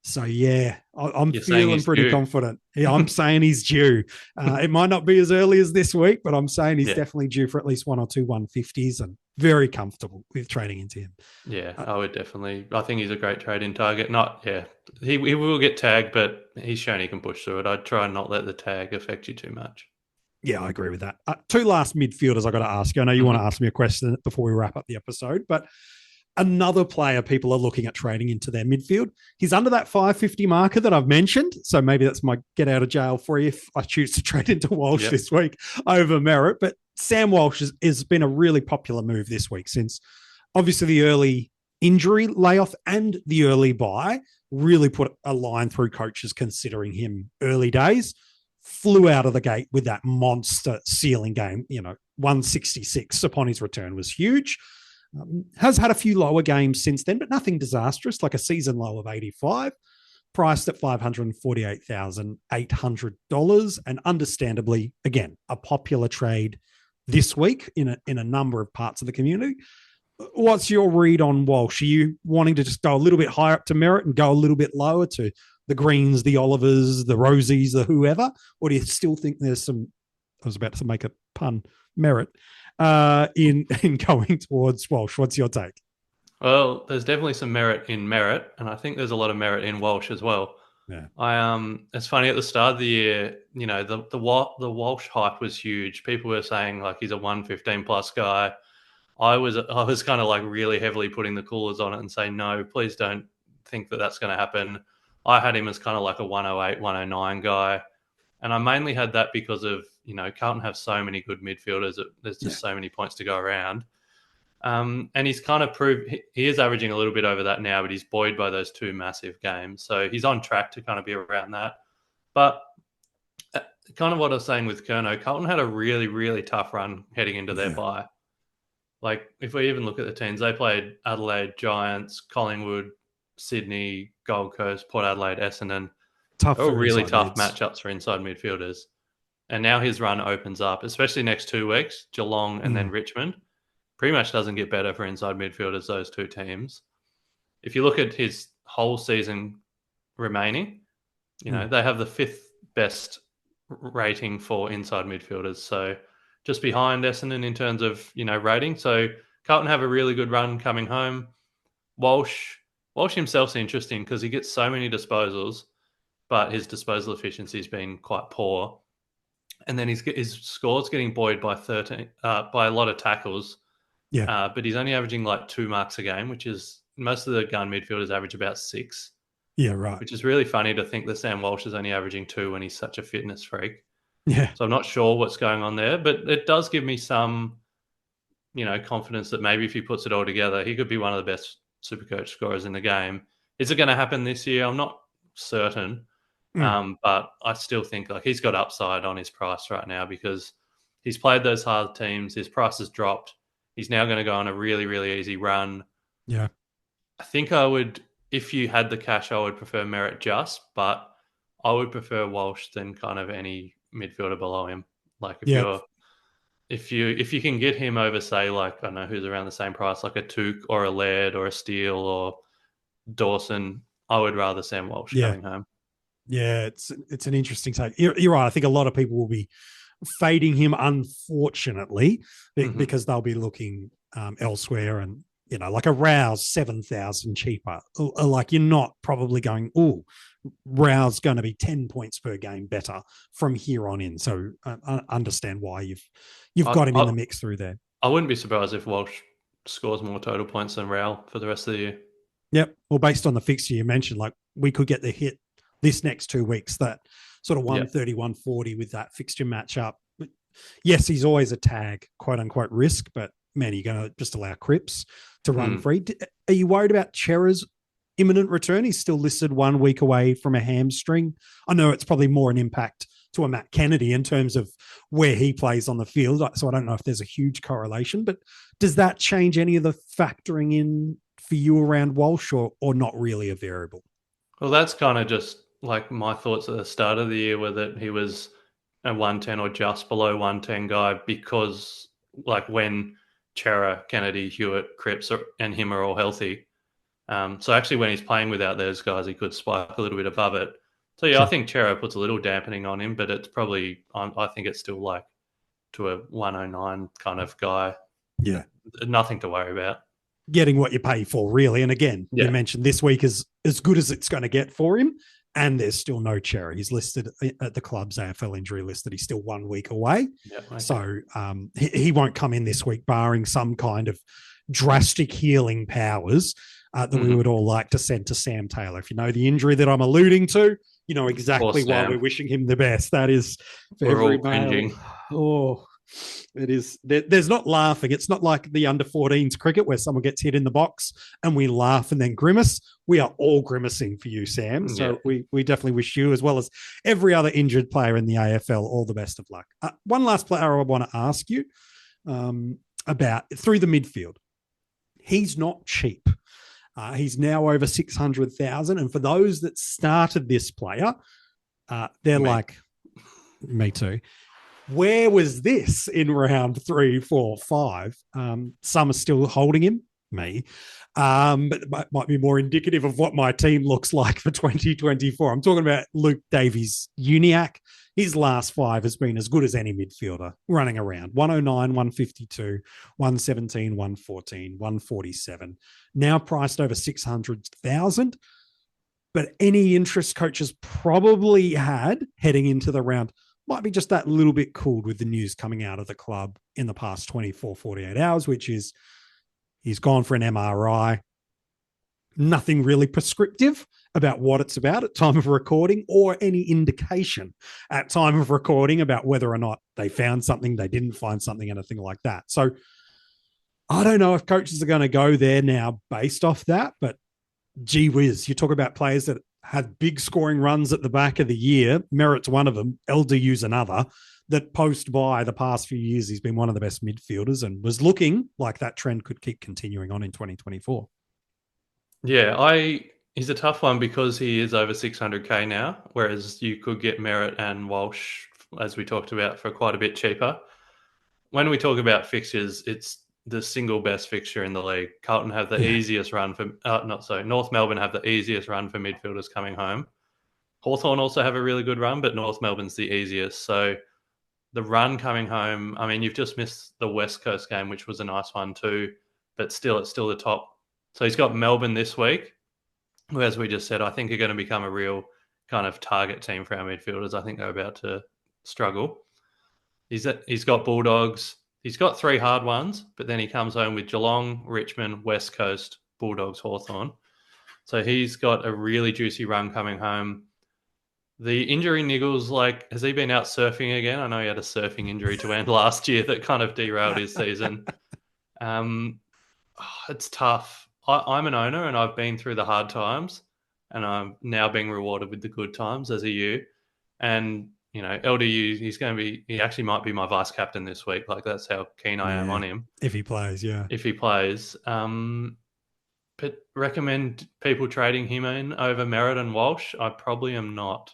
So, yeah, I'm feeling pretty confident. Yeah, I'm saying he's due. It might not be as early as this week, but I'm saying he's definitely due for at least 1 or 2 150s, and very comfortable with trading into him. Yeah, I would definitely. I think he's a great trade-in target. He will get tagged, but he's shown he can push through it. I'd try and not let the tag affect you too much. Yeah, I agree with that. 2 last midfielders I got to ask you. I know you want to ask me a question before we wrap up the episode, but another player people are looking at trading into their midfield. He's under that 550 marker that I've mentioned. So maybe that's my get out of jail free if I choose to trade into Walsh this week over Merrett. But Sam Walsh has been a really popular move this week, since obviously the early injury layoff and the early bye really put a line through coaches considering him early days. Flew out of the gate with that monster ceiling game. 166 upon his return was huge. Has had a few lower games since then, but nothing disastrous, like a season low of 85, priced at $548,800. And understandably, again, a popular trade this week in a number of parts of the community. What's your read on Walsh? Are you wanting to just go a little bit higher up to Merrett and go a little bit lower to the Greens, the Olivers, the Rosies, the whoever? Or do you still think there's some, I was about to make a pun, merit in going towards Walsh? What's your take? Well, there's definitely some merit in Merrett, and I think there's a lot of merit in Walsh as well. Yeah. It's funny, at the start of the year, you know, the Walsh hype was huge. People were saying like he's a 115 plus guy. I was kind of like really heavily putting the coolers on it and saying, no, please don't think that that's going to happen. I had him as kind of like a 108, 109 guy. And I mainly had that because of, you know, Carlton have so many good midfielders. There's just so many points to go around. And he's kind of proved he is averaging a little bit over that now, but he's buoyed by those two massive games. So he's on track to kind of be around that. But kind of what I was saying with Curnow, Carlton had a really, really tough run heading into their bye. Like, if we even look at the teams, they played Adelaide, Giants, Collingwood, Sydney, Gold Coast, Port Adelaide, Essendon. Really tough matchups for inside midfielders. And now his run opens up, especially next 2 weeks, Geelong and then Richmond. Pretty much doesn't get better for inside midfielders, those two teams. If you look at his whole season remaining, you know, they have the 5th best rating for inside midfielders. So just behind Essendon in terms of, you know, rating. So Carlton have a really good run coming home. Walsh himself's interesting because he gets so many disposals, but his disposal efficiency has been quite poor. And then his score's getting buoyed by by a lot of tackles. Yeah. But he's only averaging like 2 marks a game, which is most of the gun midfielders average about 6. Yeah, right. Which is really funny to think that Sam Walsh is only averaging 2 when he's such a fitness freak. Yeah. So I'm not sure what's going on there, but it does give me some, you know, confidence that maybe if he puts it all together, he could be one of the best SuperCoach scorers in the game. Is it going to happen this year? I'm not certain. But I still think like he's got upside on his price right now because he's played those hard teams. His price has dropped. He's now going to go on a really, really easy run. Yeah. I think I would, if you had the cash, I would prefer Merrett just, but I would prefer Walsh than kind of any midfielder below him. Like if you can get him over, say, like, I don't know who's around the same price, like a Took or a Laird or a Steele or Dawson, I would rather Sam Walsh going home. Yeah, it's an interesting take. You're right. I think a lot of people will be fading him, unfortunately, because they'll be looking elsewhere. And, you know, like a Rouse 7,000 cheaper. Like you're not probably going, Rouse going to be 10 points per game better from here on in. So I understand why you've got him in the mix through there. I wouldn't be surprised if Walsh scores more total points than Rowell for the rest of the year. Yep. Well, based on the fixture you mentioned, like we could get the hit this next 2 weeks, that sort of 130, 140 with that fixture matchup. Yes, he's always a tag, quote unquote, risk, but man, you're going to just allow Cripps to run free. Are you worried about Chera's imminent return? He's still listed 1 week away from a hamstring. I know it's probably more an impact to a Matt Kennedy in terms of where he plays on the field. So I don't know if there's a huge correlation, but does that change any of the factoring in for you around Walsh or not really a variable? Well, that's kind of just like my thoughts at the start of the year were that he was a 110 or just below 110 guy because like when Chera, Kennedy, Hewitt, Cripps and him are all healthy. So actually when he's playing without those guys, he could spike a little bit above it. So yeah, sure. I think Chera puts a little dampening on him, but it's probably, I think it's still like to a 109 kind of guy. Yeah. Nothing to worry about. Getting what you pay for, really. And again, you mentioned this week is as good as it's going to get for him. And there's still no Chera. He's listed at the club's AFL injury list that he's still 1 week away. Yep, okay. So he won't come in this week, barring some kind of drastic healing powers that we would all like to send to Sam Taylor. If you know the injury that I'm alluding to, you know exactly why we're wishing him the best. That is for every male. Oh, it is. There's not laughing. It's not like the under-14s cricket where someone gets hit in the box and we laugh and then grimace. We are all grimacing for you, Sam. So we definitely wish you, as well as every other injured player in the AFL, all the best of luck. One last player I want to ask you about through the midfield. He's not cheap. He's now over 600,000. And for those that started this player, they're like, me too. Where was this in round 3, 4, 5? Some are still holding him, me. But it might be more indicative of what my team looks like for 2024. I'm talking about Luke Davies-Uniacke. His last 5 has been as good as any midfielder running around. 109, 152, 117, 114, 147. Now priced over 600,000. But any interest coaches probably had heading into the round might be just that little bit cooled with the news coming out of the club in the past 24, 48 hours, which is he's gone for an MRI. Nothing really prescriptive about what it's about at time of recording or any indication at time of recording about whether or not they found something, they didn't find something, anything like that. So I don't know if coaches are going to go there now based off that, but gee whiz, you talk about players that have big scoring runs at the back of the year. Merrett's one of them. LDU's another. That post by the past few years, he's been one of the best midfielders and was looking like that trend could keep continuing on in 2024. Yeah, he's a tough one because he is over 600k now, whereas you could get Merrett and Walsh, as we talked about, for quite a bit cheaper. When we talk about fixtures, it's the single best fixture in the league. Carlton have the easiest run for North Melbourne have the easiest run for midfielders coming home. Hawthorn also have a really good run, but North Melbourne's the easiest. So the run coming home, I mean, you've just missed the West Coast game, which was a nice one too, but still, it's still the top. So he's got Melbourne this week, who, as we just said, I think are going to become a real kind of target team for our midfielders. I think they're about to struggle. He's got Bulldogs. He's got 3 hard ones, but then he comes home with Geelong, Richmond, West Coast, Bulldogs, Hawthorn. So he's got a really juicy run coming home. The injury niggles, like, has he been out surfing again? I know he had a surfing injury to end last year that kind of derailed his season. It's tough. I'm an owner and I've been through the hard times and I'm now being rewarded with the good times as a you. And you know, LDU, he actually might be my vice captain this week. Like, that's how keen I am on him. If he plays, yeah. If he plays. But recommend people trading him in over Merrett and Walsh? I probably am not.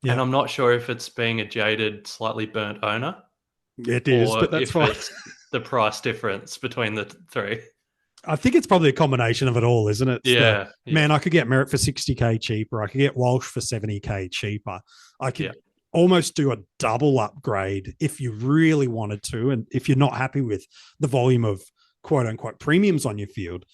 Yeah. And I'm not sure if it's being a jaded, slightly burnt owner. It is, but that's fine. It's the price difference between the 3. I think it's probably a combination of it all, isn't it? Yeah. Man, I could get Merrett for 60k cheaper. I could get Walsh for 70k cheaper. I could almost do a double upgrade if you really wanted to. And if you're not happy with the volume of quote unquote premiums on your field,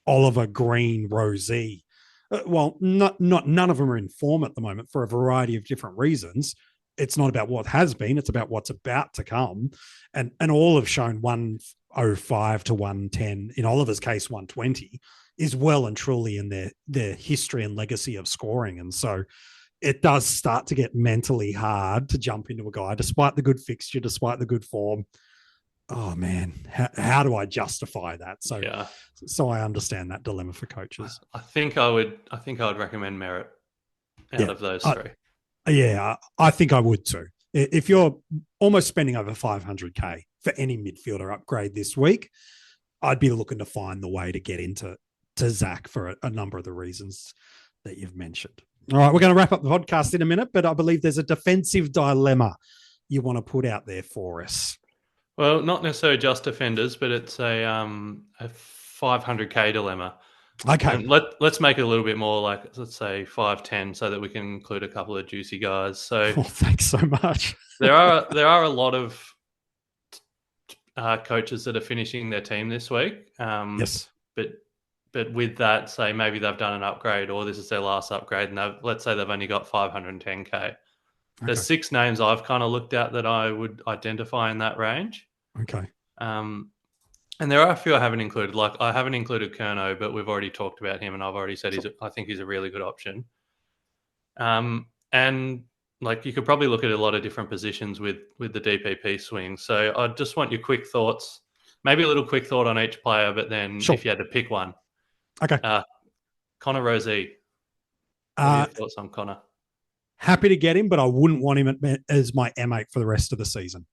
Oliver, Green, Rosie. None of them are in form at the moment for a variety of different reasons. It's not about what has been, it's about what's about to come. And all have shown 105 to 110, in Oliver's case, 120, is well and truly in their history and legacy of scoring. And so it does start to get mentally hard to jump into a guy, despite the good fixture, despite the good form. Oh man, how do I justify that? So I understand that dilemma for coaches. I think I would recommend Merrett out of those 3. I think I would too. If you're almost spending over 500k for any midfielder upgrade this week, I'd be looking to find the way to get into Zach for a number of the reasons that you've mentioned. All right, we're going to wrap up the podcast in a minute, but I believe there's a defensive dilemma you want to put out there for us. Well, not necessarily just defenders, but it's a 500k dilemma. Okay. And let's make it a little bit more like, let's say 510, so that we can include a couple of juicy guys. So, thanks so much. there are a lot of coaches that are finishing their team this week. Yes. But with that, say maybe they've done an upgrade or this is their last upgrade, and let's say they've only got 510k. Okay. There's 6 names I've kind of looked at that I would identify in that range. Okay. And there are a few I haven't included. Like, I haven't included Curnow, but we've already talked about him, and I've already said I think he's a really good option. And like, you could probably look at a lot of different positions with the DPP swing. So I just want your quick thoughts, maybe a little quick thought on each player, but then if you had to pick one. Okay. Connor Rosie. What are your thoughts on Connor? Happy to get him, but I wouldn't want him as my M8 for the rest of the season.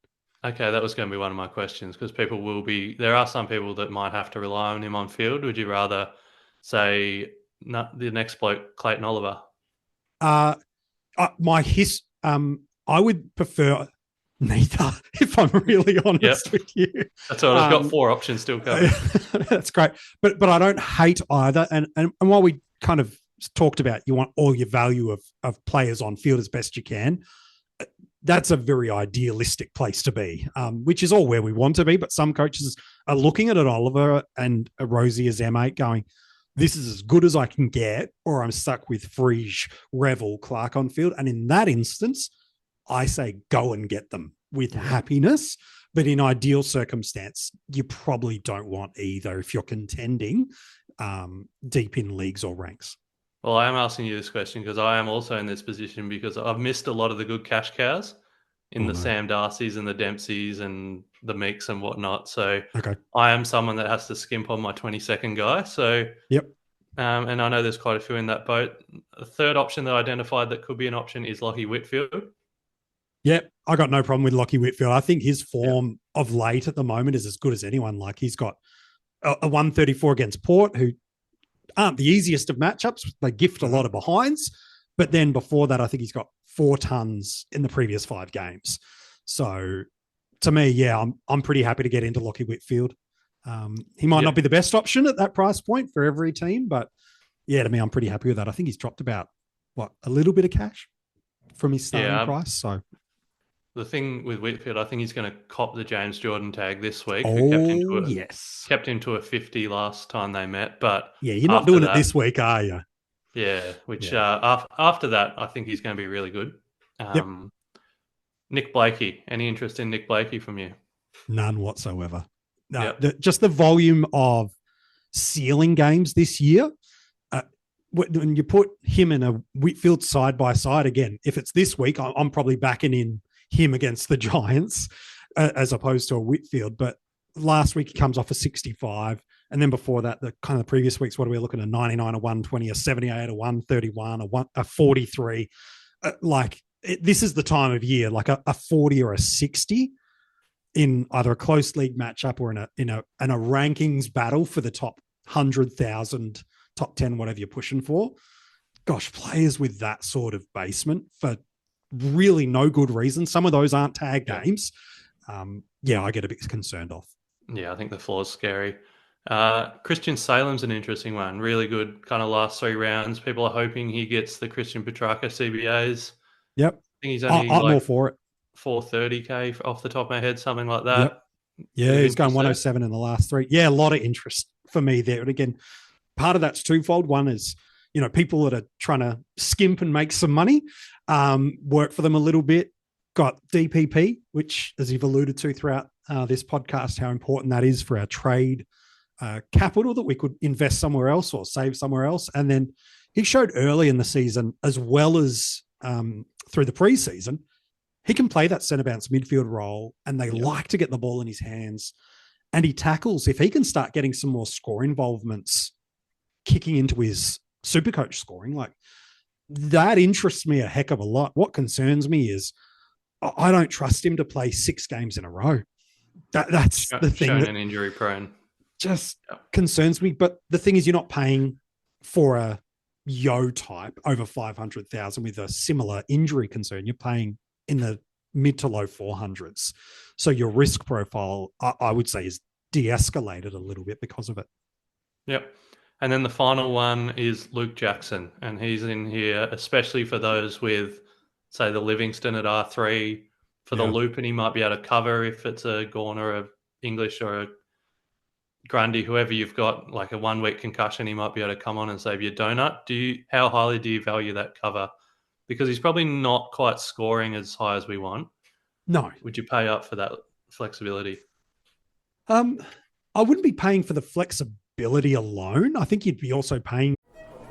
Okay, that was going to be one of my questions, because there are some people that might have to rely on him on field. Would you rather say the next bloke, Clayton Oliver? I would prefer Neither, if I'm really honest with you. That's all. I've got 4 options still covered. That's great. But I don't hate either. And while we kind of talked about you want all your value of players on field as best you can, that's a very idealistic place to be, which is all where we want to be. But some coaches are looking at it, Oliver and Rosie as M8 going, this is as good as I can get, or I'm stuck with Frege, Revel, Clark on field. And in that instance, I say go and get them with happiness. But in ideal circumstance, you probably don't want either if you're contending deep in leagues or ranks. Well, I am asking you this question because I am also in this position because I've missed a lot of the good cash cows in the Sam Darcys and the Dempseys and the Meeks and whatnot. So I am someone that has to skimp on my 22nd guy. So and I know there's quite a few in that boat. The third option that I identified that could be an option is Lachie Whitfield. Yep, I got no problem with Lachie Whitfield. I think his form of late at the moment is as good as anyone. Like he's got a 134 against Port, who aren't the easiest of matchups. They gift a lot of behinds. But then before that, I think he's got 4 tons in the previous 5 games. So to me, I'm pretty happy to get into Lachie Whitfield. He might not be the best option at that price point for every team, but to me, I'm pretty happy with that. I think he's dropped about, a little bit of cash from his starting price. So the thing with Whitfield, I think he's going to cop the James Jordan tag this week. Kept him to a 50 last time they met. But you're not doing it this week, are you? Yeah, after that, I think he's going to be really good. Nick Blakey, any interest in Nick Blakey from you? None whatsoever. No, just the volume of ceiling games this year. When you put him and a Whitfield side by side again, if it's this week, I'm probably backing in him against the Giants as opposed to a Whitfield. But last week he comes off a 65. And then before that, the kind of previous weeks, what are we looking at? A 99, a 120, a 78, a 131, a 43. This is the time of year, like a 40 or a 60 in either a close league matchup or in a rankings battle for the top 100,000, top 10, whatever you're pushing for. Gosh, players with that sort of basement for really no good reason. Some of those aren't tag games. I get a bit concerned off. Yeah, I think the floor's scary. Christian Salem's an interesting one. Really good kind of last 3 rounds. People are hoping he gets the Christian Petrarca CBAs. Yep. I think he's only I'm all for it. 430K off the top of my head, something like that. Yep. Yeah, he's going 107 in the last 3. Yeah, a lot of interest for me there. And again, part of that's twofold. One is, people that are trying to skimp and make some money, work for them a little bit. Got DPP, which, as you've alluded to throughout this podcast, how important that is for our trade capital that we could invest somewhere else or save somewhere else. And then he showed early in the season, as well as through the preseason, he can play that centre bounce midfield role, and they like to get the ball in his hands. And he tackles. If he can start getting some more score involvements, kicking into his SuperCoach scoring, that interests me a heck of a lot. What concerns me is I don't trust him to play 6 games in a row. That's the thing. Shown an injury prone. Just concerns me. But the thing is, you're not paying for a Yo type over 500,000 with a similar injury concern. You're paying in the mid to low 400s. So your risk profile, I would say, is de-escalated a little bit because of it. Yep. And then the final one is Luke Jackson. And he's in here, especially for those with, say, the Livingston at R3 for the loop, and he might be able to cover if it's a Gawn or a English or a Grundy, whoever you've got, like a 1-week concussion, he might be able to come on and save your donut. How highly do you value that cover? Because he's probably not quite scoring as high as we want. No. Would you pay up for that flexibility? I wouldn't be paying for the flexibility alone. I think you'd be also paying.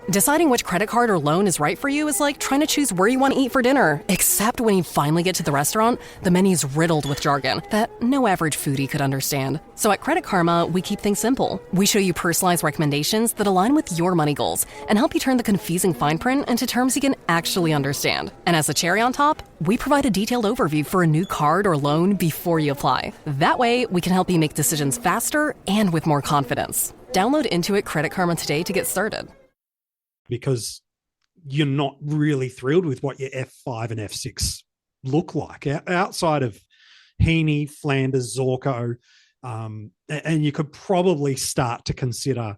Deciding which credit card or loan is right for you is like trying to choose where you want to eat for dinner. Except when you finally get to the restaurant, the menu's riddled with jargon that no average foodie could understand. So at Credit Karma, we keep things simple. We show you personalized recommendations that align with your money goals and help you turn the confusing fine print into terms you can actually understand. And as a cherry on top, we provide a detailed overview for a new card or loan before you apply. That way, we can help you make decisions faster and with more confidence. Download Intuit Credit Karma today to get started. Because you're not really thrilled with what your F5 and F6 look like. Outside of Heaney, Flanders, Zorko, and you could probably start to consider,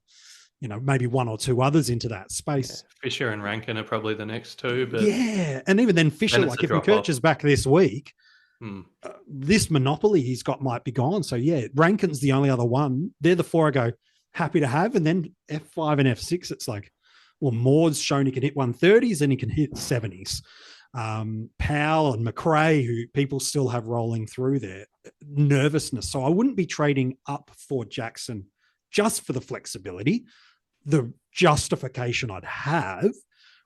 maybe one or two others into that space. Yeah, Fisher and Rankin are probably the next two. But yeah, and even then Fisher, then like if McKerch is back this week, Hmm. this monopoly he's got might be gone. So yeah, Rankin's the only other one. They're the four I go happy to have. And then F5 and F6, it's like, well, Maud's shown he can hit 130s and he can hit 70s. Powell and McRae, who people still have rolling through there, nervousness. So I wouldn't be trading up for Jackson just for the flexibility. The justification I'd have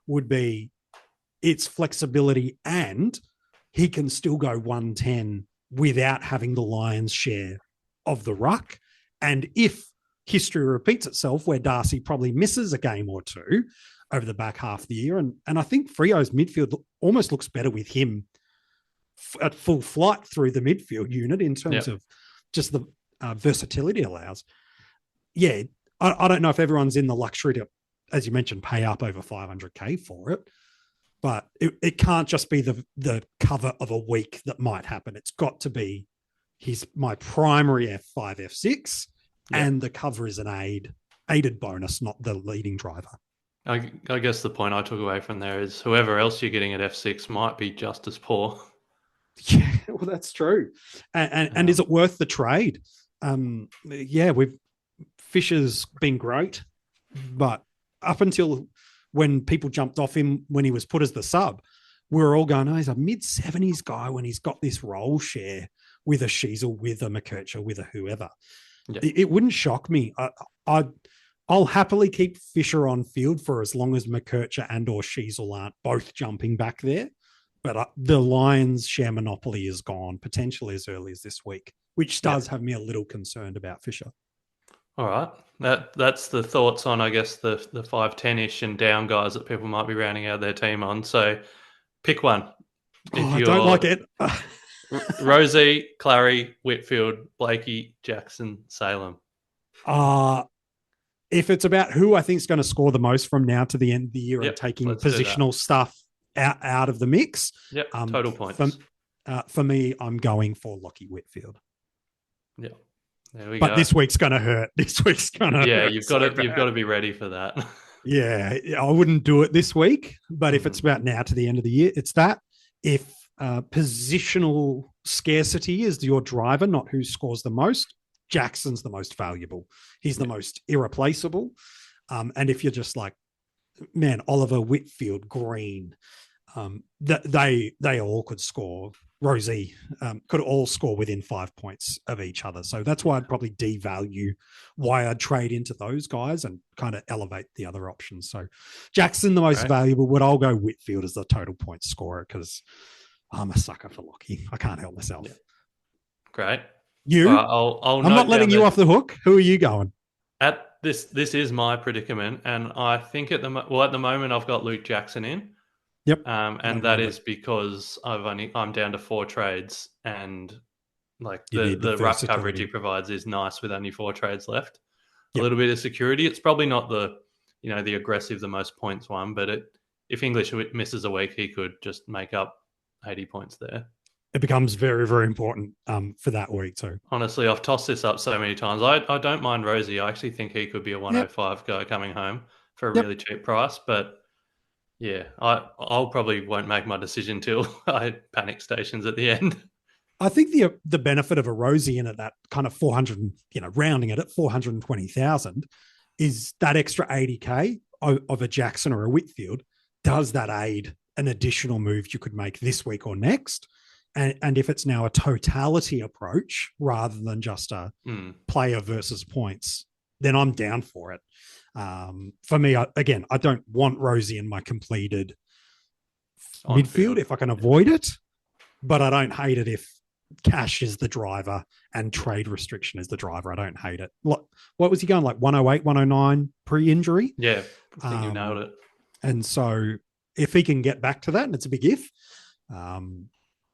would be its flexibility and he can still go 110 without having the lion's share of the ruck. And if history repeats itself where Darcy probably misses a game or two over the back half of the year, and I think Frio's midfield almost looks better with him at full flight through the midfield unit in terms of just the versatility it allows. Yeah, I don't know if everyone's in the luxury to, as you mentioned, pay up over 500K for it. But it can't just be the cover of a week that might happen. It's got to be my primary F5, F6, and the cover is an aided bonus, not the leading driver. I guess the point I took away from there is whoever else you're getting at F6 might be just as poor. Yeah, well, that's true. And is it worth the trade? Fisher's been great, but up until when people jumped off him when he was put as the sub, we were all going, he's a mid-70s guy when he's got this role share with a Sheasel, with a McKercher, with a whoever. Yeah. It wouldn't shock me. I'll happily keep Fisher on field for as long as McKercher and or Sheasel aren't both jumping back there. But the Lions share monopoly is gone, potentially as early as this week, which does have me a little concerned about Fisher. All right. That's the thoughts on, I guess, the 5-10-ish and down guys that people might be rounding out their team on. So pick one. I don't like it. Rosie, Clary, Whitfield, Blakey, Jackson, Salem. If it's about who I think is going to score the most from now to the end of the year and taking positional stuff out of the mix. Yep, total points. For me, I'm going for Lockie Whitfield. Yeah. There we go. But this week's going to hurt. This week's going to hurt. Yeah, you've got to be ready for that. Yeah, I wouldn't do it this week, but if it's about now to the end of the year, it's that. If positional scarcity is your driver, not who scores the most, Jackson's the most valuable. He's the most irreplaceable. And if you're just like, man, Oliver, Whitfield, Green, they all could score. Rosie could all score within 5 points of each other. So that's why I'd probably devalue why I'd trade into those guys and kind of elevate the other options. So Jackson, the most valuable, but I'll go Whitfield as the total point scorer because I'm a sucker for Lockie. I can't help myself. Yeah. Great. You? I'm not letting you off the hook. Who are you going? At this is my predicament, and I think at the moment I've got Luke Jackson in. Yep. And that is because I'm down to 4 trades, and like the ruck coverage he provides is nice with only 4 trades left. Yep. A little bit of security. It's probably not the aggressive, the most points one, but if English misses a week, he could just make up 80 points there. It becomes very, very important for that week too. Honestly, I've tossed this up so many times. I don't mind Rosie. I actually think he could be a 105 guy coming home for a really cheap price, but yeah, I'll probably won't make my decision till I hit panic stations at the end. I think the benefit of a Rosie in at that kind of 400, rounding it at 420,000 is that extra 80K of a Jackson or a Whitfield. Does that aid an additional move you could make this week or next? And if it's now a totality approach rather than just a player versus points, then I'm down for it. For me, I don't want Rosie in my completed midfield if I can avoid it, but I don't hate it if cash is the driver and trade restriction is the driver. I don't hate it. What was he going, like 108, 109 pre-injury? Yeah, I think you nailed it. And so if he can get back to that, and it's a big if,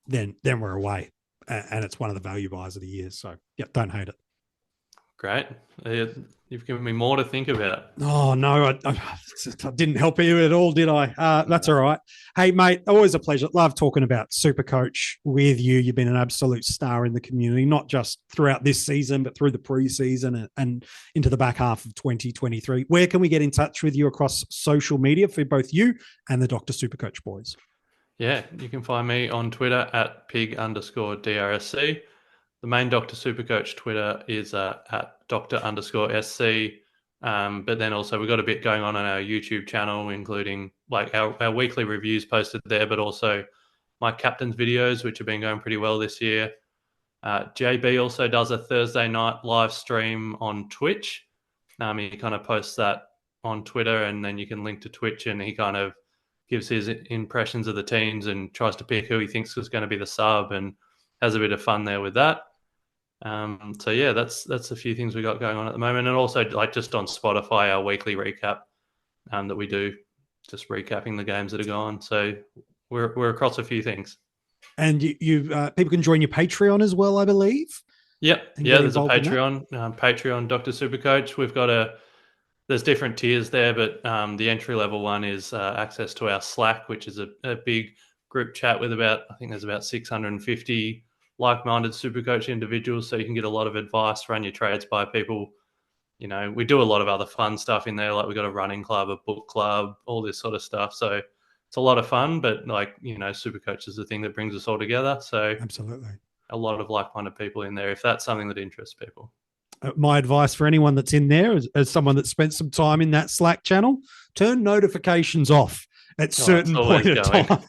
then we're away. And it's one of the value buys of the year. So, yeah, don't hate it. Great. You've given me more to think about. Oh, no, I didn't help you at all, did I? That's all right. Hey, mate, always a pleasure. Love talking about SuperCoach with you. You've been an absolute star in the community, not just throughout this season, but through the preseason and into the back half of 2023. Where can we get in touch with you across social media for both you and the Dr. SuperCoach boys? Yeah, you can find me on Twitter at pig_DRSC. The main Dr. SuperCoach Twitter is at Dr_SC. But then also we've got a bit going on our YouTube channel, including like our weekly reviews posted there, but also my captain's videos, which have been going pretty well this year. JB also does a Thursday night live stream on Twitch. He kind of posts that on Twitter, and then you can link to Twitch, and he kind of gives his impressions of the teams and tries to pick who he thinks is going to be the sub and has a bit of fun there with that. So yeah, that's a few things we got going on at the moment, and also like just on Spotify, our weekly recap that we do, just recapping the games that are gone. So we're across a few things. And you people can join your Patreon as well, I believe. Yep, yeah. There's a Patreon, Patreon Dr. SuperCoach. We've got there's different tiers there, but the entry level one is access to our Slack, which is a big group chat with I think there's about 650 like-minded SuperCoach individuals, so you can get a lot of advice, run your trades by people. You know, we do a lot of other fun stuff in there, like we've got a running club, a book club, all this sort of stuff. So it's a lot of fun, but like, you know, SuperCoach is the thing that brings us all together. So absolutely, a lot of like-minded people in there, if that's something that interests people. My advice for anyone that's in there, as someone that spent some time in that Slack channel, turn notifications off at certain point of time.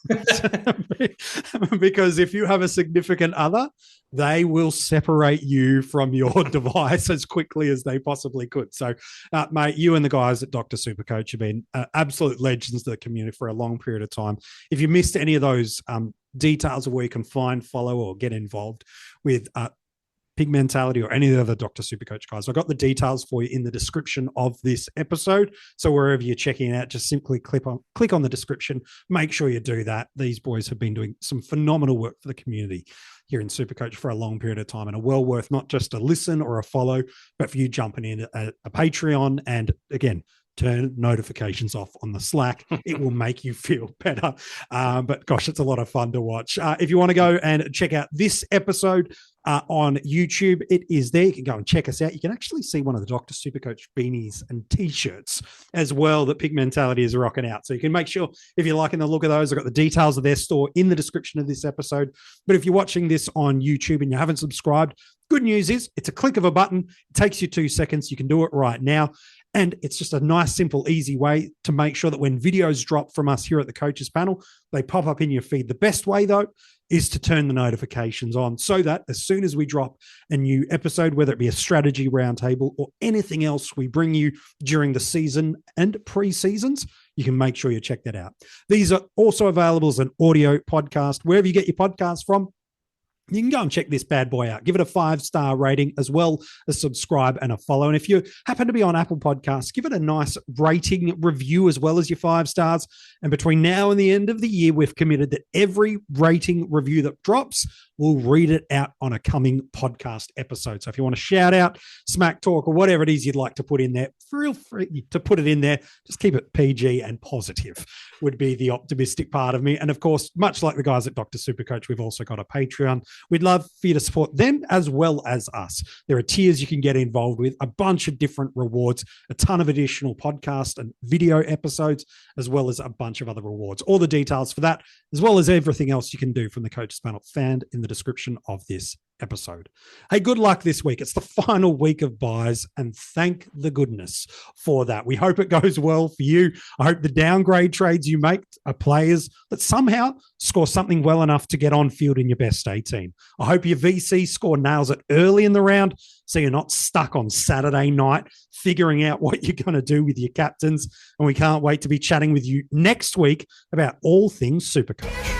Because if you have a significant other, they will separate you from your device as quickly as they possibly could. So, mate, you and the guys at Dr. SuperCoach have been absolute legends to the community for a long period of time. If you missed any of those details of where you can find, follow, or get involved with Pig Mentality or any of the other Dr. SuperCoach guys, I've got the details for you in the description of this episode. So wherever you're checking it out, just simply click on the description. Make sure you do that. These boys have been doing some phenomenal work for the community here in SuperCoach for a long period of time, and are well worth not just a listen or a follow, but for you jumping in a Patreon. And again, turn notifications off on the Slack. It will make you feel better. But gosh, it's a lot of fun to watch. If you want to go and check out this episode on YouTube, it is there. You can go and check us out. You can actually see one of the Dr. SuperCoach beanies and T-shirts as well that Pig Mentality is rocking out. So you can make sure, if you're liking the look of those, I've got the details of their store in the description of this episode. But if you're watching this on YouTube and you haven't subscribed, good news is it's a click of a button. It takes you 2 seconds. You can do it right now. And it's just a nice, simple, easy way to make sure that when videos drop from us here at the Coaches Panel, they pop up in your feed. The best way, though, is to turn the notifications on so that as soon as we drop a new episode, whether it be a strategy roundtable or anything else we bring you during the season and pre-seasons, you can make sure you check that out. These are also available as an audio podcast. Wherever you get your podcasts from, you can go and check this bad boy out. Give it a 5-star rating, as well as subscribe and a follow. And if you happen to be on Apple Podcasts, give it a nice rating review as well as your 5 stars. And between now and the end of the year, we've committed that every rating review that drops, we'll read it out on a coming podcast episode. So if you want to shout out, smack talk, or whatever it is you'd like to put in there, feel free to put it in there. Just keep it PG and positive would be the optimistic part of me. And of course, much like the guys at Dr. SuperCoach, we've also got a Patreon. We'd love for you to support them as well as us. There are tiers you can get involved with, a bunch of different rewards, a ton of additional podcast and video episodes, as well as a bunch of other rewards. All the details for that, as well as everything else you can do from the Coaches Panel, found in the description of this episode. Hey, good luck this week. It's the final week of buys, and thank the goodness for that. We hope it goes well for you. I hope the downgrade trades you make are players that somehow score something well enough to get on field in your best 18. I hope your VC score nails it early in the round, so you're not stuck on Saturday night figuring out what you're going to do with your captains. And we can't wait to be chatting with you next week about all things SuperCoach.